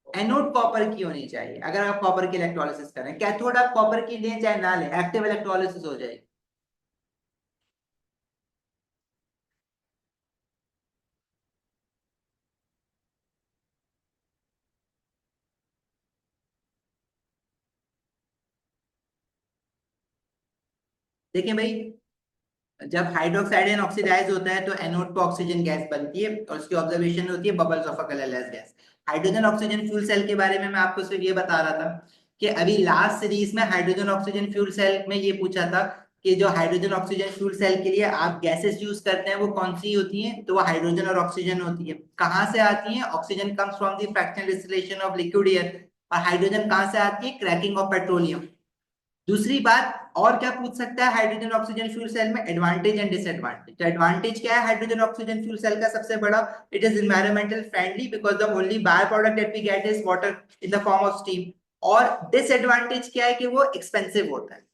एनोड कॉपर की होनी चाहिए अगर आप कॉपर की इलेक्ट्रोलिसिस करें, कैथोड आप कॉपर की लें चाहे ना लें, एक्टिव इलेक्ट्रोलिसिस हो जाएगी। देखिए भाई, जब हाइड्रोक्साइड एंड ऑक्सीडाइज होता है तो एनोड पे ऑक्सीजन गैस बनती है और उसकी ऑब्जर्वेशन होती है bubbles of a colourless gas. Hydrogen oxygen fuel cell के बारे में मैं आपको सिर्फ ये बता रहा था कि अभी लास्ट सीरीज में हाइड्रोजन ऑक्सीजन फ्यूल सेल में ये पूछा था कि जो हाइड्रोजन ऑक्सीजन फ्यूल सेल के लिए आप गैसेस यूज करते हैं वो कौन सी होती हैं, तो वो हाइड्रोजन और ऑक्सीजन होती है। कहाँ से आती है? Oxygen comes from the fractional distillation of liquid air, और हाइड्रोजन कहाँ से आती है? Cracking of petroleum. दूसरी बात और क्या पूछ सकता है हाइड्रोजन ऑक्सीजन फ्यूल सेल में? Advantage and disadvantage. तो एडवांटेज क्या है हाइड्रोजन ऑक्सीजन फ्यूल सेल का? सबसे बड़ा, it is environmental friendly because the only by product that we get is water in the form of steam. और disadvantage क्या है कि वो एक्सपेंसिव होता है।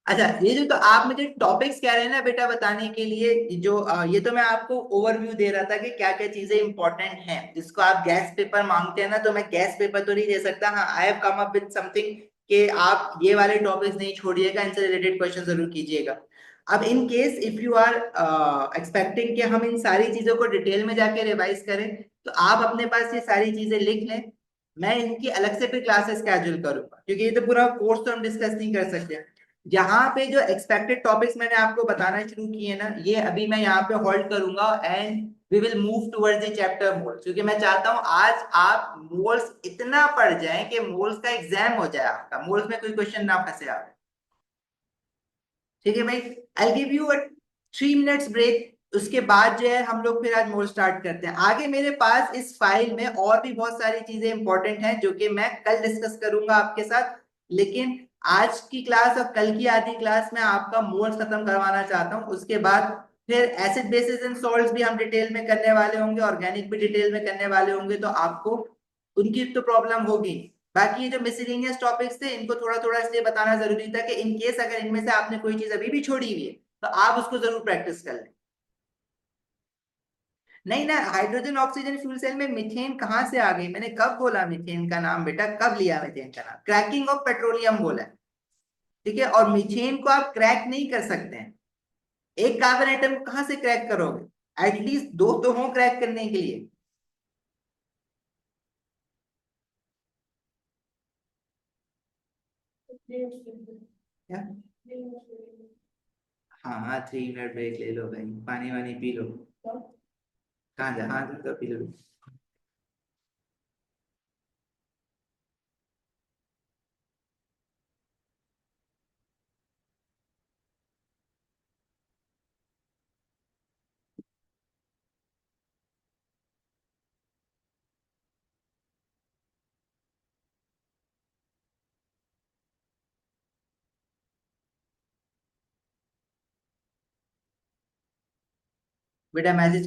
अच्छा, ये जो तो आप मुझे टॉपिक्स कह रहे हैं ना बेटा बताने के लिए, जो ये तो मैं आपको ओवरव्यू दे रहा था कि क्या क्या चीजें इंपॉर्टेंट हैं जिसको आप गैस पेपर मांगते हैं ना, तो मैं गैस पेपर तो नहीं दे सकता। हाँ, I have come up with something कि आप ये वाले टॉपिक्स नहीं छोड़िएगा, इनसे रिलेटेड क्वेश्चन जरूर कीजिएगा। अब in case if you are expecting कि हम इन सारी चीजों को डिटेल में जाके रिवाइज करें, तो आप अपने पास ये सारी चीजें लिख लें। मैं इनकी अलग से फिर क्लासेस स्केड्यूल करूंगा, क्योंकि ये तो पूरा कोर्स तो हम डिस्कस नहीं कर सकते। यहाँ पे जो एक्सपेक्टेड टॉपिक्स मैंने आपको बताना शुरू किए ना, ये अभी मैं यहाँ पे होल्ड करूंगा and we will move towards the chapter moles, क्योंकि मैं चाहता हूँ आज आप मोल्स इतना पढ़ जाएं कि मोल्स का एग्जाम हो जाए, आपका मोल्स में कोई क्वेश्चन ना फंसे आप। ठीक है भाई, I give you a 3 minutes break, उसके बाद जो है हम लोग फिर आज मोल स्टार्ट करते हैं। आगे मेरे पास इस फाइल में और भी बहुत सारी चीजें इंपॉर्टेंट हैं जो कि मैं कल डिस्कस करूंगा आपके साथ, लेकिन आज की क्लास और कल की आधी क्लास में आपका मोल्स खत्म करवाना चाहता हूँ। उसके बाद फिर एसिड बेसिस एंड सॉल्ट्स भी हम डिटेल में करने वाले होंगे, ऑर्गेनिक भी डिटेल में करने वाले होंगे, तो आपको उनकी तो प्रॉब्लम होगी। बाकी ये जो मिसलिनियस टॉपिक्स थे इनको थोड़ा थोड़ा इसलिए बताना जरूरी था कि इन केस अगर इनमें से आपने कोई चीज अभी भी छोड़ी हुई है तो आप उसको जरूर प्रैक्टिस कर लें। नहीं ना, हाइड्रोजन ऑक्सीजन फ्यूल सेल में मीथेन कहाँ से आ गई? मैंने कब बोला मीथेन का नाम बेटा? कब लिया मीथेन का नाम? क्रैकिंग ऑफ पेट्रोलियम बोला है। ठीक है, और मीथेन को आप क्रैक नहीं कर सकते हैं। एक कार्बन एटम को कहाँ से क्रैक करोगे? एटलीस्ट दो तो हो क्रैक करने के लिए। क्या? हाँ हाँ, 3 मिनट ब्रेक ले लो भाई, पानी वानी पी लो। कहाँ जा, हाँ तो पी लो। बेटा मैसेज